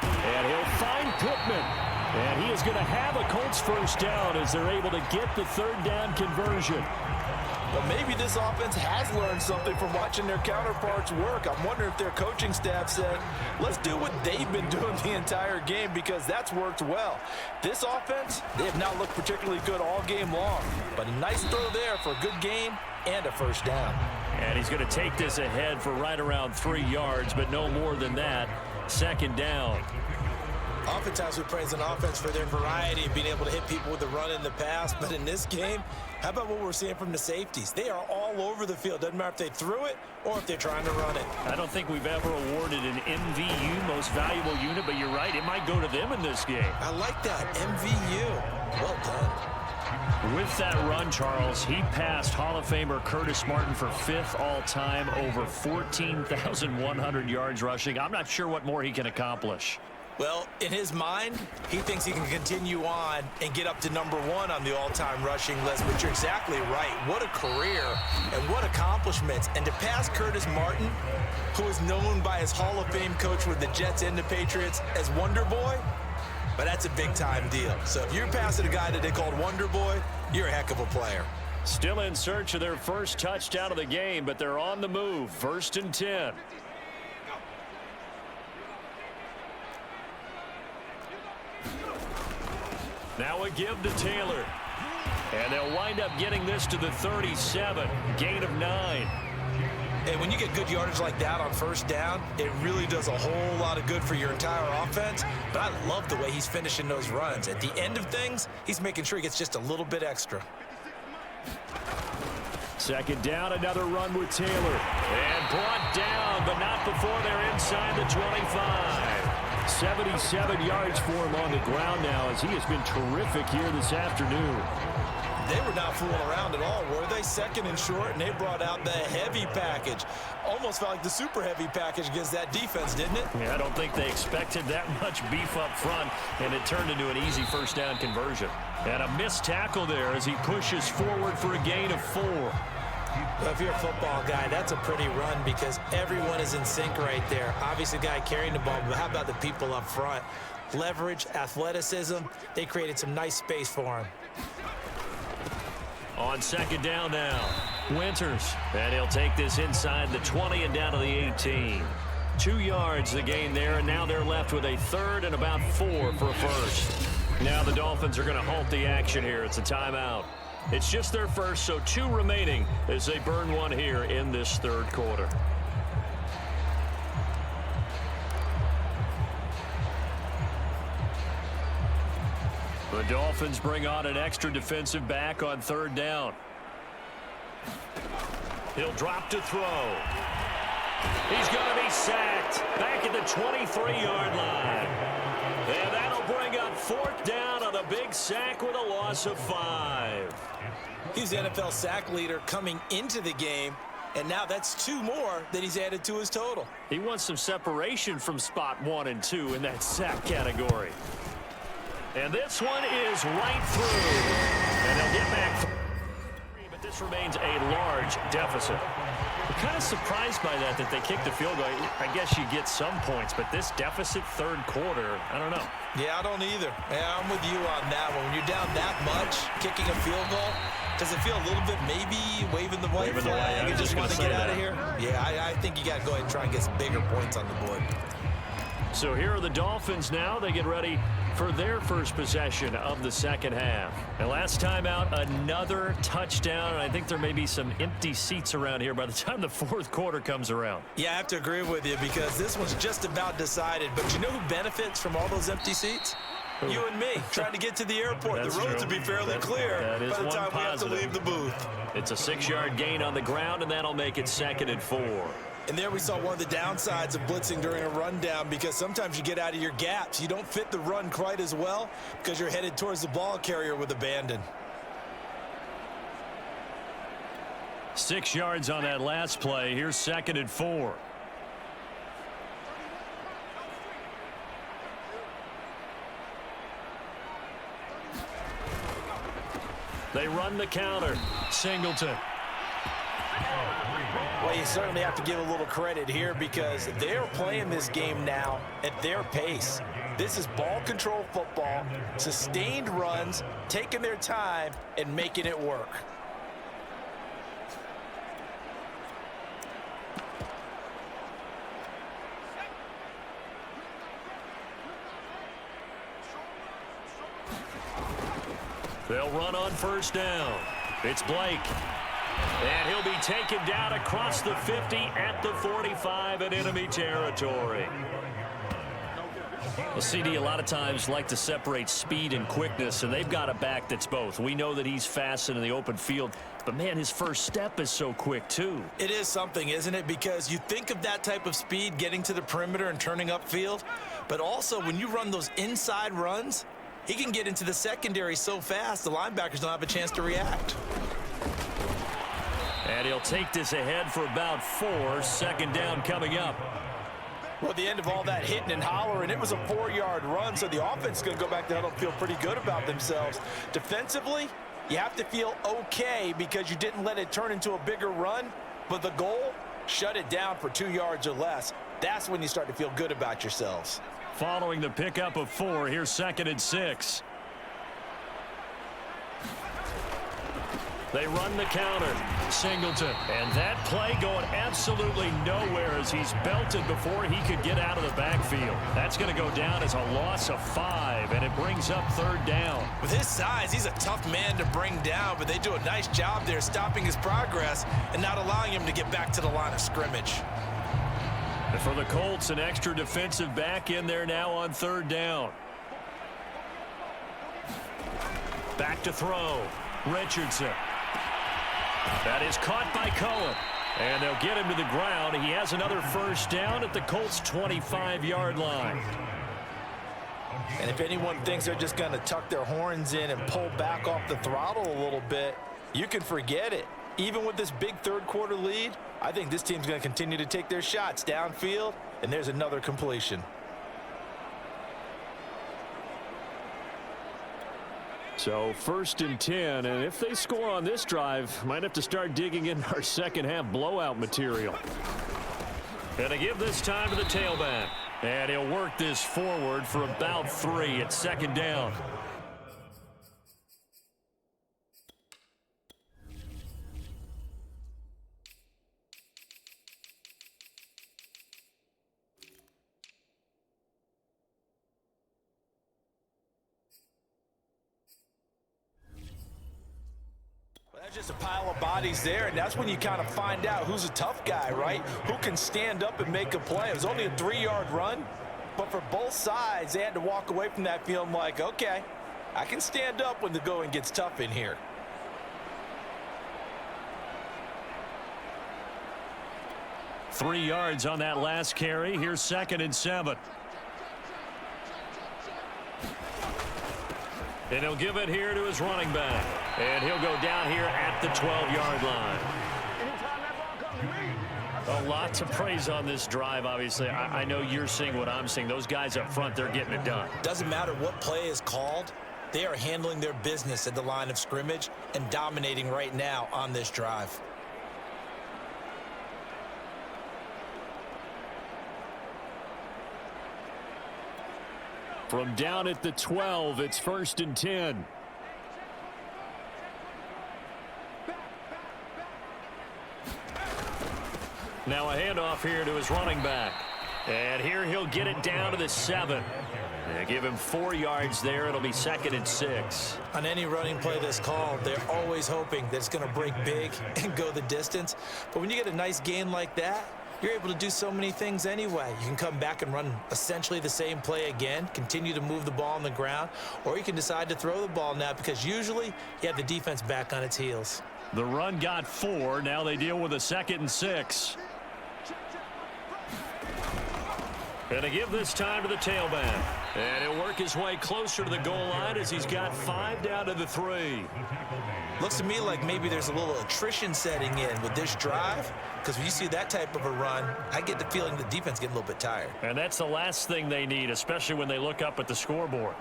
And he'll find Pittman. And he is going to have a Colts first down as they're able to get the third down conversion.
But maybe this offense has learned something from watching their counterparts work. I'm wondering if their coaching staff said, let's do what they've been doing the entire game, because that's worked well. This offense, they have not looked particularly good all game long. But a nice throw there for a good gain and a first down.
And he's going to take this ahead for right around 3 yards, but no more than that. Second down.
Oftentimes we praise an offense for their variety of being able to hit people with the run in the pass. But in this game, how about what we're seeing from the safeties? They are all over the field. Doesn't matter if they threw it or if they're trying to run it.
I don't think we've ever awarded an MVU, most valuable unit, but you're right, it might go to them in this game.
I like that, MVU. Well done.
With that run, Charles, he passed Hall of Famer Curtis Martin for 5th all-time, over 14,100 yards rushing. I'm not sure what more he can accomplish.
Well, in his mind, he thinks he can continue on and get up to #1 on the all-time rushing list, but you're exactly right. What a career and what accomplishments. And to pass Curtis Martin, who is known by his Hall of Fame coach with the Jets and the Patriots as Wonder Boy, but that's a big-time deal. So if you're passing a guy that they called Wonder Boy, you're a heck of a player.
Still in search of their first touchdown of the game, but they're on the move. 1st and 10. Now a give to Taylor. And they'll wind up getting this to the 37. Gain of 9.
And when you get good yardage like that on first down, it really does a whole lot of good for your entire offense. But I love the way he's finishing those runs. At the end of things, he's making sure he gets just a little bit extra.
Second down, another run with Taylor. And brought down, but not before they're inside the 25. 77 yards for him on the ground now, as he has been terrific here this afternoon.
They were not fooling around at all, were they? Second and short, and they brought out the heavy package. Almost felt like the super heavy package against that defense, didn't it?
Yeah, I don't think they expected that much beef up front, and it turned into an easy first down conversion.
And a missed tackle there as he pushes forward for a gain of 4.
Well, if you're a football guy, that's a pretty run because everyone is in sync right there. Obviously, the guy carrying the ball, but how about the people up front? Leverage, athleticism, they created some nice space for him.
On second down now, Winters. And he'll take this inside the 20 and down to the 18. 2 yards the gain there, and now they're left with a 3rd and about 4 for a first. Now the Dolphins are going to halt the action here. It's a timeout. It's just their first, so 2 remaining as they burn one here in this third quarter. The
The Dolphins bring on an extra defensive back on third down. He'll drop to throw. He's going to be sacked back at the 23-yard line. And that'll bring up fourth down on a big sack with a loss of 5.
He's the NFL sack leader coming into the game, and now that's 2 more that he's added to his total.
He wants some separation from spot 1 and 2 in that sack category. And this one is right through. And they'll get back 3, but this remains a large deficit. I'm kind of surprised by that they kicked the field goal. I guess you get some points, but this deficit third quarter, I don't know.
Yeah, I don't either. Yeah, I'm with you on that one. When you're down that much, kicking a field goal, does it feel a little bit maybe waving the white flag and just want to get out of here? Yeah, I think you got to go ahead and try and get some bigger points on the board.
So here are the Dolphins now. They get ready for their first possession of the second half. And last time out, another touchdown. And I think there may be some empty seats around here by the time the fourth quarter comes around.
Yeah, I have to agree with you because this one's just about decided. But you know who benefits from all those empty seats? You and me, trying to get to the airport. The roads will be fairly clear by the time we have to leave the booth.
It's a 6-yard gain on the ground, and that'll make it 2nd and 4.
And there we saw one of the downsides of blitzing during a rundown because sometimes you get out of your gaps. You don't fit the run quite as well because you're headed towards the ball carrier with abandon.
6 yards on that last play. Here's 2nd and 4. They run the counter. Singleton.
Well, you certainly have to give a little credit here because they're playing this game now at their pace. This is ball control football, sustained runs, taking their time and making it work.
They'll run on first down. It's Blake. And he'll be taken down across the 50 at the 45 in enemy territory. Well, CD, a lot of times like to separate speed and quickness, and they've got a back that's both. We know that he's fast in the open field, but, man, his first step is so quick, too.
It is something, isn't it? Because you think of that type of speed getting to the perimeter and turning upfield, but also when you run those inside runs, he can get into the secondary so fast the linebackers don't have a chance to react.
And he'll take this ahead for about 4. 2nd down coming up.
Well, at the end of all that hitting and hollering, it was a 4-yard run, so the offense is going to go back to huddle and feel pretty good about themselves. Defensively, you have to feel okay because you didn't let it turn into a bigger run, but the goal, shut it down for 2 yards or less. That's when you start to feel good about yourselves.
Following the pickup of 4, here's 2nd and 6. They run the counter. Singleton. And that play going absolutely nowhere as he's belted before he could get out of the backfield. That's going to go down as a loss of 5, and it brings up 3rd down.
With his size, he's a tough man to bring down, but they do a nice job there stopping his progress and not allowing him to get back to the line of scrimmage.
And for the Colts, an extra defensive back in there now on 3rd down. Back to throw. Richardson. That is caught by Cohen. And they'll get him to the ground. He has another first down at the Colts' 25-yard line.
And if anyone thinks they're just going to tuck their horns in and pull back off the throttle a little bit, you can forget it. Even with this big third quarter lead, I think this team's going to continue to take their shots downfield, and there's another completion.
So 1st and 10, and if they score on this drive, might have to start digging in our second half blowout material. And they give this time to the tailback. And he'll work this forward for about 3 at 2nd down.
Just a pile of bodies there, and that's when you kind of find out who's a tough guy, right? Who can stand up and make a play. It was only a 3-yard run, but for both sides, they had to walk away from that feeling like, okay, I can stand up when the going gets tough in here.
Three yards on that last carry. Here's 2nd and 7. And he'll give it here to his running back. And he'll go down here at the 12-yard line. A lot to praise on this drive, obviously. I know you're seeing what I'm seeing. Those guys up front, they're getting it done.
Doesn't matter what play is called. They are handling their business at the line of scrimmage and dominating right now on this drive.
From down at the 12, it's 1st and 10. Now a handoff here to his running back. And here he'll get it down to the 7. They give him 4 yards there. It'll be 2nd and 6.
On any running play that's called, they're always hoping that it's going to break big and go the distance. But when you get a nice gain like that, you're able to do so many things anyway. You can come back and run essentially the same play again, continue to move the ball on the ground, or you can decide to throw the ball now because usually you have the defense back on its heels.
The run got 4. Now they deal with a 2nd and 6. And they give this time to the tailback. And he'll work his way closer to the goal line as he's got 5 down to the 3.
Looks to me like maybe there's a little attrition setting in with this drive, because when you see that type of a run, I get the feeling the defense getting a little bit tired.
And that's the last thing they need, especially when they look up at the scoreboard.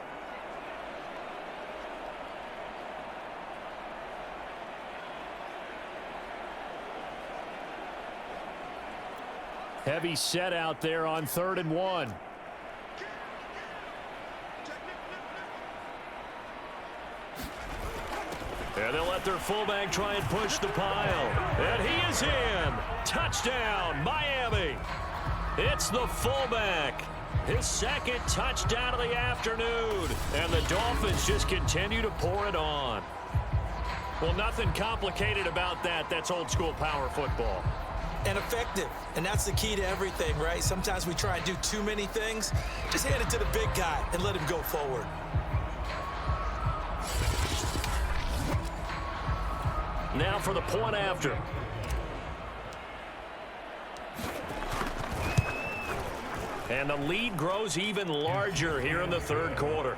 Heavy set out there on 3rd and 1. And they'll let their fullback try and push the pile. And he is in. Touchdown, Miami. It's the fullback. His 2nd touchdown of the afternoon. And the Dolphins just continue to pour it on. Well, nothing complicated about that. That's old school power football.
And effective. And that's the key to everything, right? Sometimes we try and do too many things. Just hand it to the big guy and let him go forward.
Now for the point after. And the lead grows even larger here in the 3rd quarter.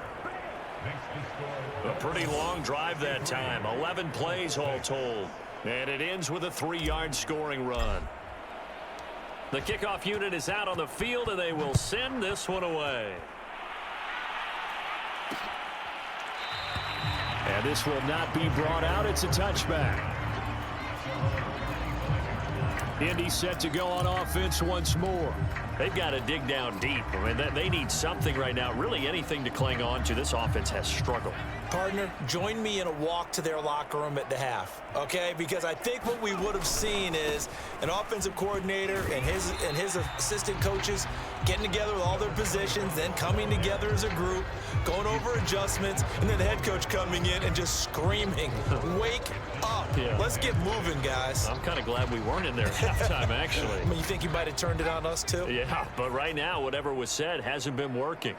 A pretty long drive that time. 11 plays all told. And it ends with a 3-yard scoring run. The kickoff unit is out on the field, and they will send this one away. And this will not be brought out. It's a touchback. Indy set to go on offense once more. They've got to dig down deep. I mean, they need something right now, really anything to cling on to. This offense has struggled.
Partner, join me in a walk to their locker room at the half, okay? Because I think what we would have seen is an offensive coordinator and his assistant coaches getting together with all their positions, then coming together as a group, going over adjustments, and then the head coach coming in and just screaming, wake up. Yeah. Let's get moving, guys.
I'm kind of glad we weren't in there at halftime, actually.
I mean, you think you might have turned it on us, too?
Yeah, but right now, whatever was said hasn't been working.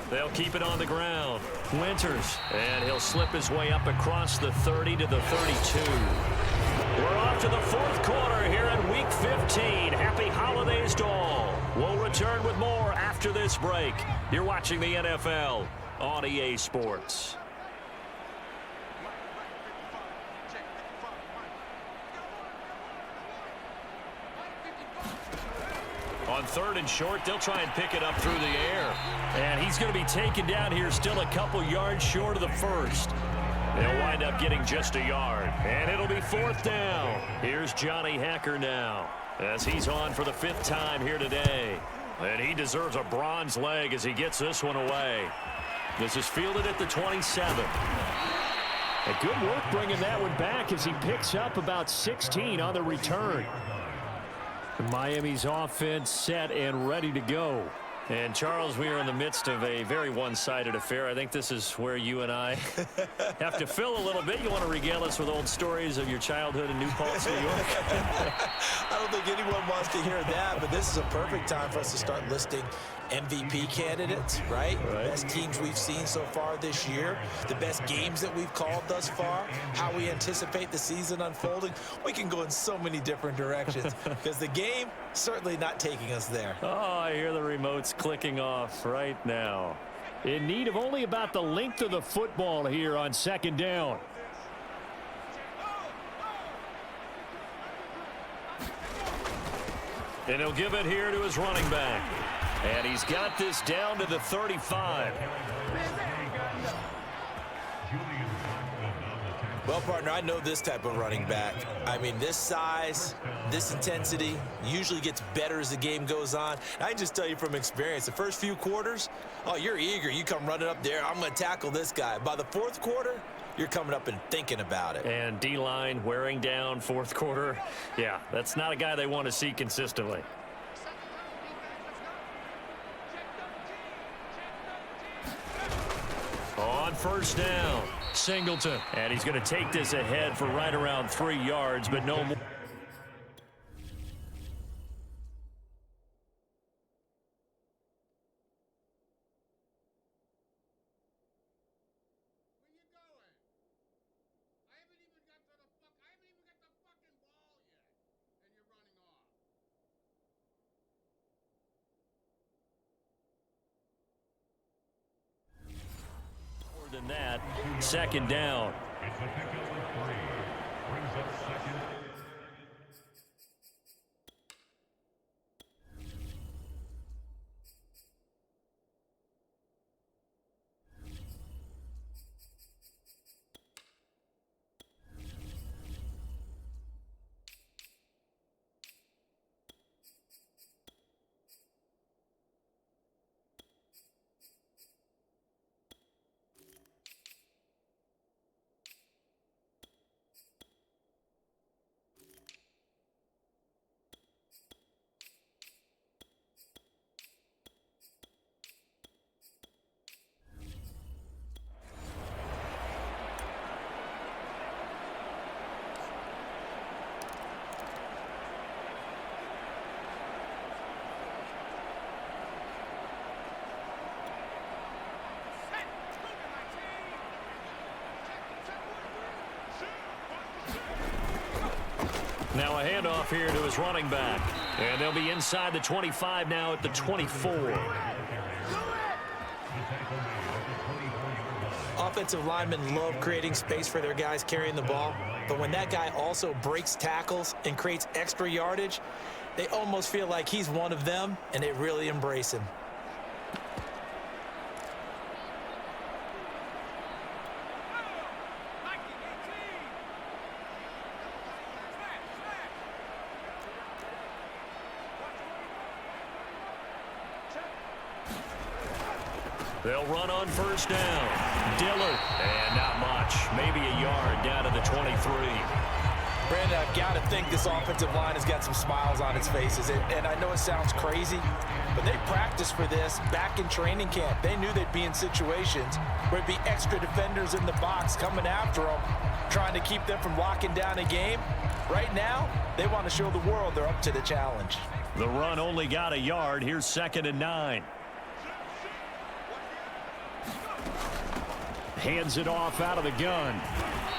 They'll keep it on the ground. Winters, and he'll slip his way up across the 30 to the 32. We're off to the 4th quarter here in Week 15. Happy holidays to all. We'll return with more after this break. You're watching the NFL on EA Sports. On 3rd and short, they'll try and pick it up through the air. And he's going to be taken down here still a couple yards short of the 1st. They'll wind up getting just a yard. And it'll be 4th down. Here's Johnny Hacker now as he's on for the 5th time here today. And he deserves a bronze leg as he gets this one away. This is fielded at the 27. A good work bringing that one back as he picks up about 16 on the return. Miami's offense set and ready to go. And, Charles, we are in the midst of a very one-sided affair. I think this is where you and I have to fill a little bit. You want to regale us with old stories of your childhood in New Paltz, New York?
I don't think anyone wants to hear that, but this is a perfect time for us to start listing MVP candidates, right? Best teams we've seen so far this year, the best games that we've called thus far, how we anticipate the season unfolding. We can go in so many different directions because the game certainly not taking us there.
Oh, I hear the remotes clicking off right now. In need of only about the length of the football here on second down. And he'll give it here to his running back. And he's got this down to the 35.
Well, partner, I know this type of running back. I mean, this size, this intensity usually gets better as the game goes on. I can just tell you from experience, the first few quarters, oh, you're eager. You come running up there. I'm going to tackle this guy. By the fourth quarter, you're coming up and thinking about it.
And D-line wearing down fourth quarter. Yeah, that's not a guy they want to see consistently. On first down, Singleton. And he's going to take this ahead for right around 3 yards, but no more. Than that, second down.
It's a pickup of 3. Brings up second.
Now a handoff here to his running back. And they'll be inside the 25 now at the 24.
Offensive linemen love creating space for their guys carrying the ball. But when that guy also breaks tackles and creates extra yardage, they almost feel like he's one of them, and they really embrace him.
They'll run on first down. Dillard. And not much. Maybe a yard down to the 23.
Brandon, I've got to think this offensive line has got some smiles on its faces. And I know it sounds crazy, but they practiced for this back in training camp. They knew they'd be in situations where there'd be extra defenders in the box coming after them, trying to keep them from locking down a game. Right now, they want to show the world they're up to the challenge.
The run only got a yard. Here's 2nd and 9. Hands it off out of the gun.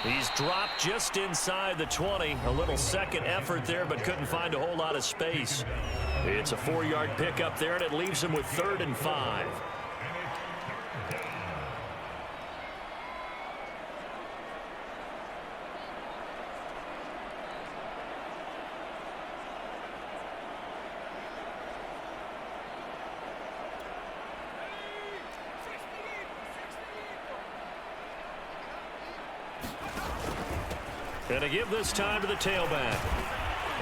He's dropped just inside the 20. A little second effort there, but couldn't find a whole lot of space. It's a 4-yard pickup there, and it leaves him with 3rd and 5. And to give this time to the tailback.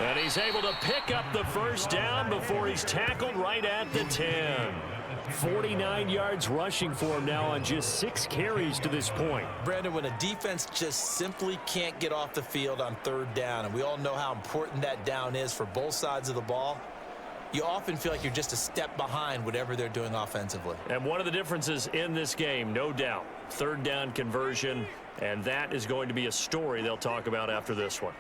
And he's able to pick up the first down before he's tackled right at the 10. 49 yards rushing for him now on just 6 carries to this point.
Brandon, when a defense just simply can't get off the field on 3rd down, and we all know how important that down is for both sides of the ball, you often feel like you're just a step behind whatever they're doing offensively.
And one of the differences in this game, no doubt, 3rd down conversion, and that is going to be a story they'll talk about after this one.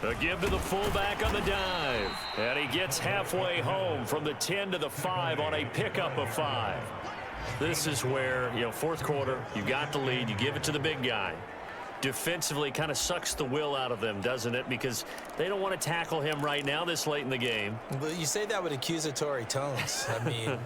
A give to the fullback on the dive. And he gets halfway home from the 10 to the 5 on a pickup of 5. This is where, fourth quarter, you got the lead, you give it to the big guy. Defensively kind of sucks the will out of them, doesn't it? Because they don't want to tackle him right now this late in the game.
But you say that with accusatory tones. I mean,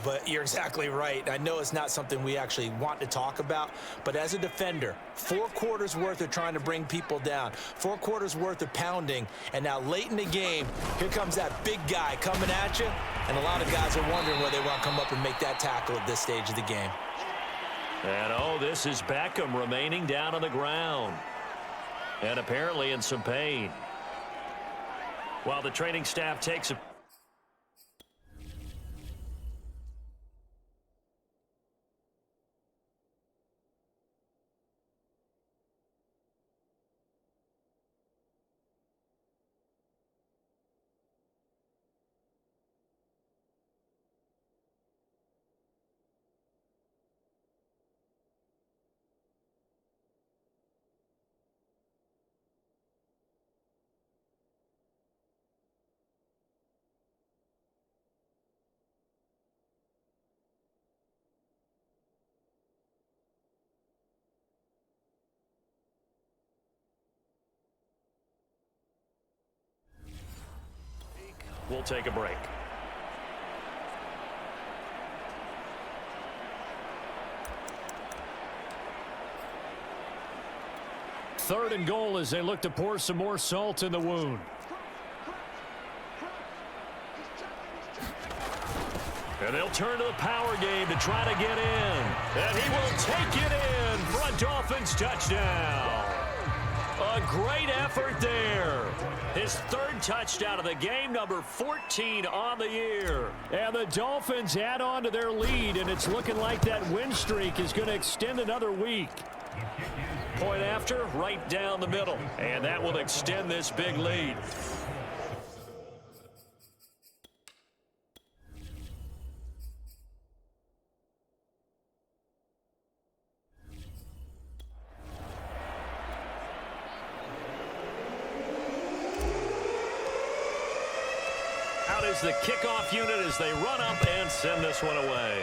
but you're exactly right. I know it's not something we actually want to talk about, but as a defender, 4 quarters worth of trying to bring people down, 4 quarters worth of pounding, and now late in the game, here comes that big guy coming at you, and a lot of guys are wondering whether they want to come up and make that tackle at this stage of the game.
And, this is Beckham remaining down on the ground. And apparently in some pain. While the training staff takes a... We'll take a break. Third and goal as they look to pour some more salt in the wound. And they'll turn to the power game to try to get in. And he will take it in for a Dolphins touchdown. A great effort there. His 3rd touchdown of the game, number 14 on the year. And the Dolphins add on to their lead, and it's looking like that win streak is going to extend another week. Point after, right down the middle. And that will extend this big lead. Out is the kickoff unit as they run up and send this one away.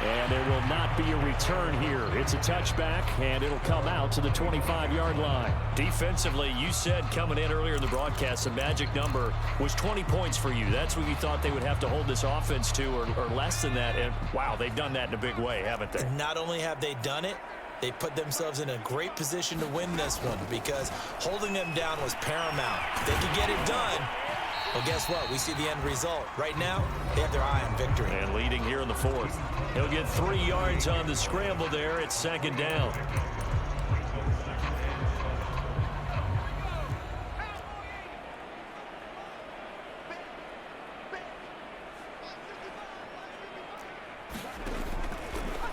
And there will not be a return here. It's a touchback, and it'll come out to the 25-yard line. Defensively, you said coming in earlier in the broadcast, the magic number was 20 points for you. That's what you thought they would have to hold this offense to, or less than that. And, wow, they've done that in a big way, haven't they?
Not only have they done it, they put themselves in a great position to win this one because holding them down was paramount. If they could get it done, well, guess what? We see the end result. Right now, they have their eye on victory.
And leading here in the 4th. He'll get 3 yards on the scramble there. It's 2nd down.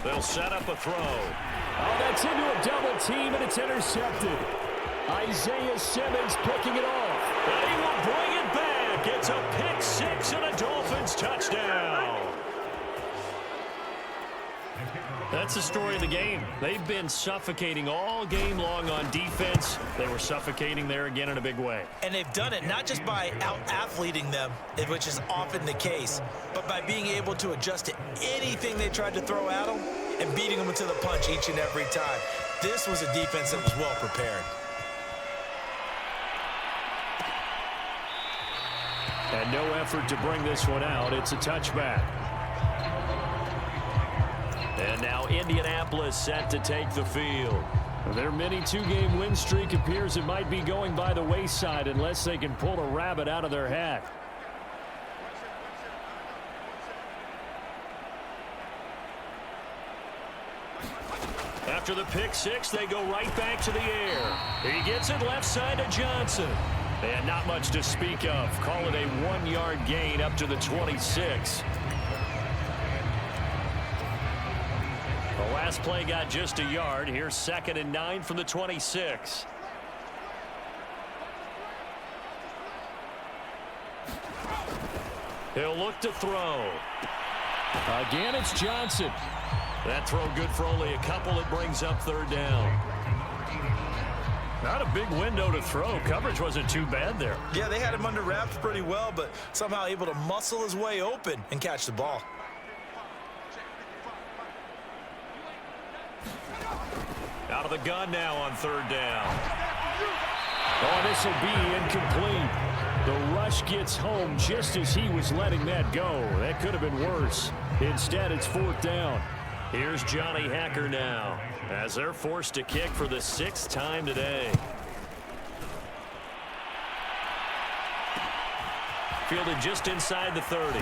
They'll set up a throw. Oh, that's into a double team, and it's intercepted. Isaiah Simmons picking it off. And he will bring it back. It's a pick 6 and a Dolphins touchdown. That's the story of the game. They've been suffocating all game long on defense. They were suffocating there again in a big way.
And they've done it not just by out-athleting them, which is often the case, but by being able to adjust to anything they tried to throw at them and beating them to the punch each and every time. This was a defense that was well prepared.
And no effort to bring this one out. It's a touchback. And now Indianapolis set to take the field. Their mini 2-game win streak appears it might be going by the wayside unless they can pull a rabbit out of their hat. After the pick 6, they go right back to the air. He gets it left side to Johnson. And not much to speak of. Call it a 1-yard gain up to the 26. The last play got just a yard. Here's 2nd and 9 from the 26. He'll look to throw. Again, it's Johnson. That throw good for only a couple. It brings up 3rd down. Not a big window to throw. Coverage wasn't too bad there.
Yeah, they had him under wraps pretty well, but somehow able to muscle his way open and catch the ball.
Out of the gun now on third down.
Oh, this will be incomplete. The rush gets home just as he was letting that go. That could have been worse. Instead, it's fourth down.
Here's Johnny Hacker now as they're forced to kick for the 6th time today. Fielded just inside the 30.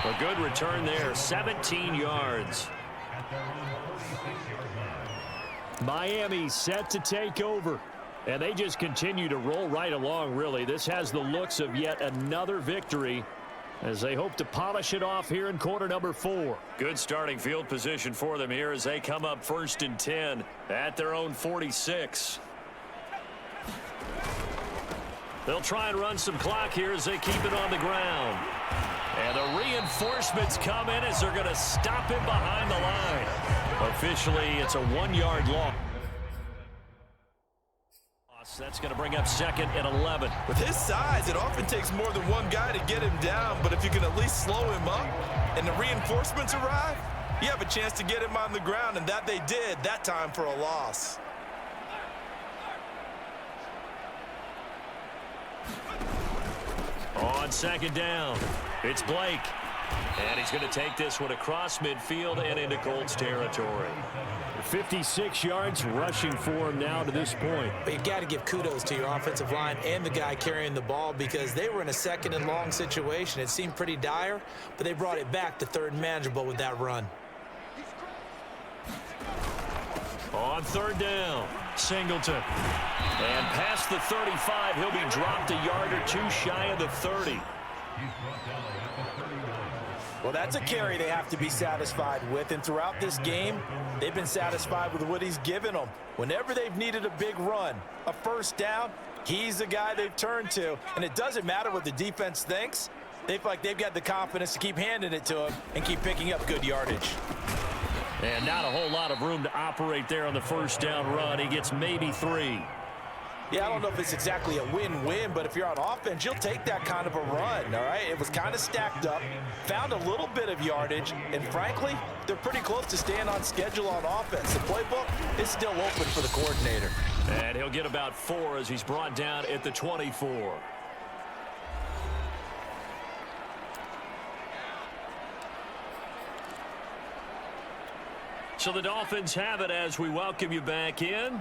A good return there, 17 yards.
Miami set to take over. And they just continue to roll right along, really. This has the looks of yet another victory as they hope to polish it off here in quarter number 4.
Good starting field position for them here as they come up 1st and 10 at their own 46. They'll try and run some clock here as they keep it on the ground. And the reinforcements come in as they're going to stop him behind the line. Officially, it's a 1-yard loss. That's going to bring up 2nd and 11.
With his size, it often takes more than one guy to get him down, but if you can at least slow him up and the reinforcements arrive, you have a chance to get him on the ground, and that they did that time for a loss.
On 2nd down, it's Blake. And he's going to take this one across midfield and into Colts territory.
56 yards rushing for him now to this point.
But you've got to give kudos to your offensive line and the guy carrying the ball because they were in a 2nd and long situation. It seemed pretty dire, but they brought it back to 3rd and manageable with that run.
On 3rd down, Singleton. And past the 35, he'll be dropped a yard or two shy of the 30.
Well, that's a carry they have to be satisfied with, and throughout this game, they've been satisfied with what he's given them. Whenever they've needed a big run, a 1st down, he's the guy they've turned to, and it doesn't matter what the defense thinks. They feel like they've got the confidence to keep handing it to him and keep picking up good yardage.
And not a whole lot of room to operate there on the 1st down run. He gets maybe 3.
Yeah, I don't know if it's exactly a win-win, but if you're on offense, you'll take that kind of a run, all right? It was kind of stacked up, found a little bit of yardage, and frankly, they're pretty close to staying on schedule on offense. The playbook is still open for the coordinator.
And he'll get about 4 as he's brought down at the 24. So the Dolphins have it as we welcome you back in.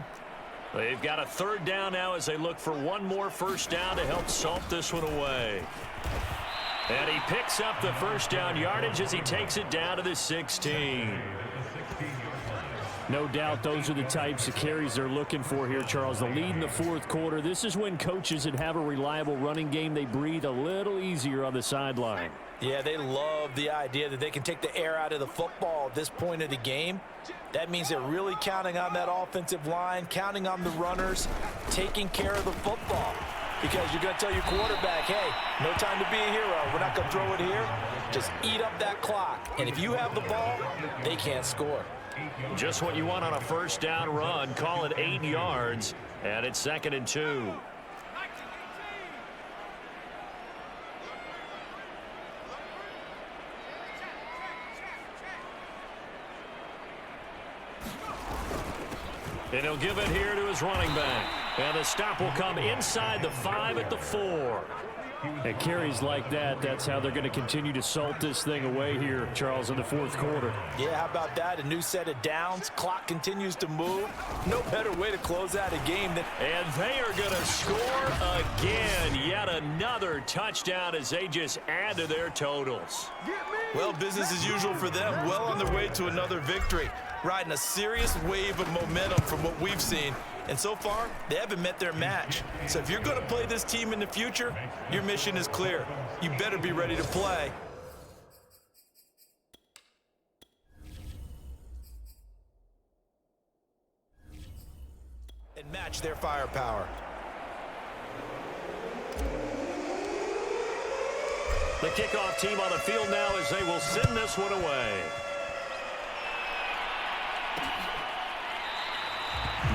They've got a 3rd down now as they look for one more 1st down to help salt this one away. And he picks up the 1st down yardage as he takes it down to the 16.
No doubt those are the types of carries they're looking for here, Charles. The lead in the 4th quarter. This is when coaches that have a reliable running game, they breathe a little easier on the sideline.
Yeah, they love the idea that they can take the air out of the football at this point of the game. That means they're really counting on that offensive line, counting on the runners, taking care of the football. Because you're going to tell your quarterback, hey, no time to be a hero. We're not going to throw it here. Just eat up that clock. And if you have the ball, they can't score.
Just what you want on a 1st down run. Call it 8 yards, and it's 2nd and 2. And he'll give it here to his running back. And the stop will come inside the 5 at the 4.
And carries like that, that's how they're going to continue to salt this thing away here, Charles, in the 4th quarter.
Yeah, how about that? A new set of downs. Clock continues to move. No better way to close out a game than...
And they are going to score again. Yet another touchdown as they just add to their totals.
Well, business as usual for them. Well on their way to another victory. Riding a serious wave of momentum from what we've seen. And so far, they haven't met their match. So if you're going to play this team in the future, your mission is clear. You better be ready to play. And match their firepower.
The kickoff team on the field now as they will send this one away.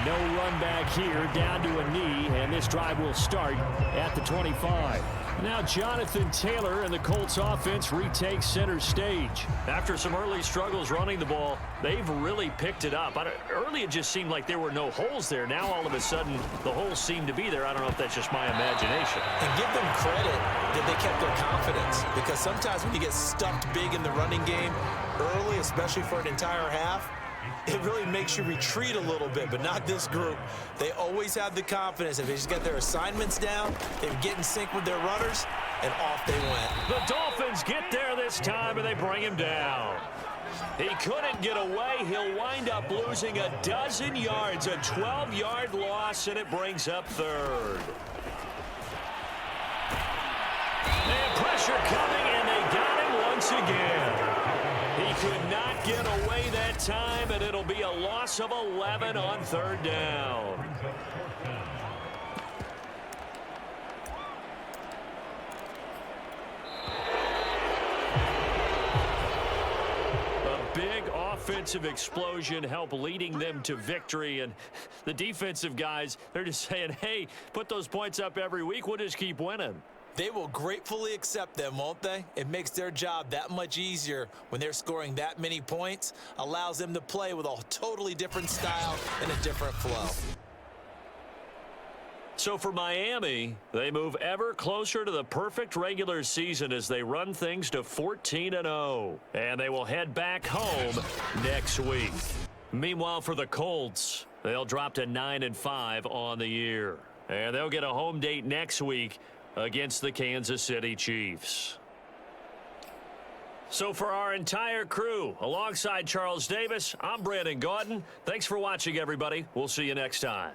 No run back here, down to a knee, and this drive will start at the 25. Now Jonathan Taylor and the Colts offense retake center stage.
After some early struggles running the ball, they've really picked it up. Early it just seemed like there were no holes there. Now all of a sudden the holes seem to be there. I don't know if that's just my imagination.
And give them credit that they kept their confidence, because sometimes when you get stuffed big in the running game early, especially for an entire half, it really makes you retreat a little bit, but not this group. They always have the confidence. If they just get their assignments down, they get in sync with their runners, and off they went.
The Dolphins get there this time, and they bring him down. He couldn't get away. He'll wind up losing a dozen yards, a 12-yard loss, and it brings up third. And pressure coming, and they got him once again. He could not get away that time, and it'll be a loss of 11 on third down. A big offensive explosion helped leading them to victory, and the defensive guys, they're just saying, hey, put those points up every week. We'll just keep winning.
They will gratefully accept them, won't they? It makes their job that much easier when they're scoring that many points, allows them to play with a totally different style and a different flow.
So for Miami, they move ever closer to the perfect regular season as they run things to 14-0. And they will head back home next week. Meanwhile, for the Colts, they'll drop to 9-5 on the year. And they'll get a home date next week against the Kansas City Chiefs. So for our entire crew, alongside Charles Davis, I'm Brandon Gaudin. Thanks for watching, everybody. We'll see you next time.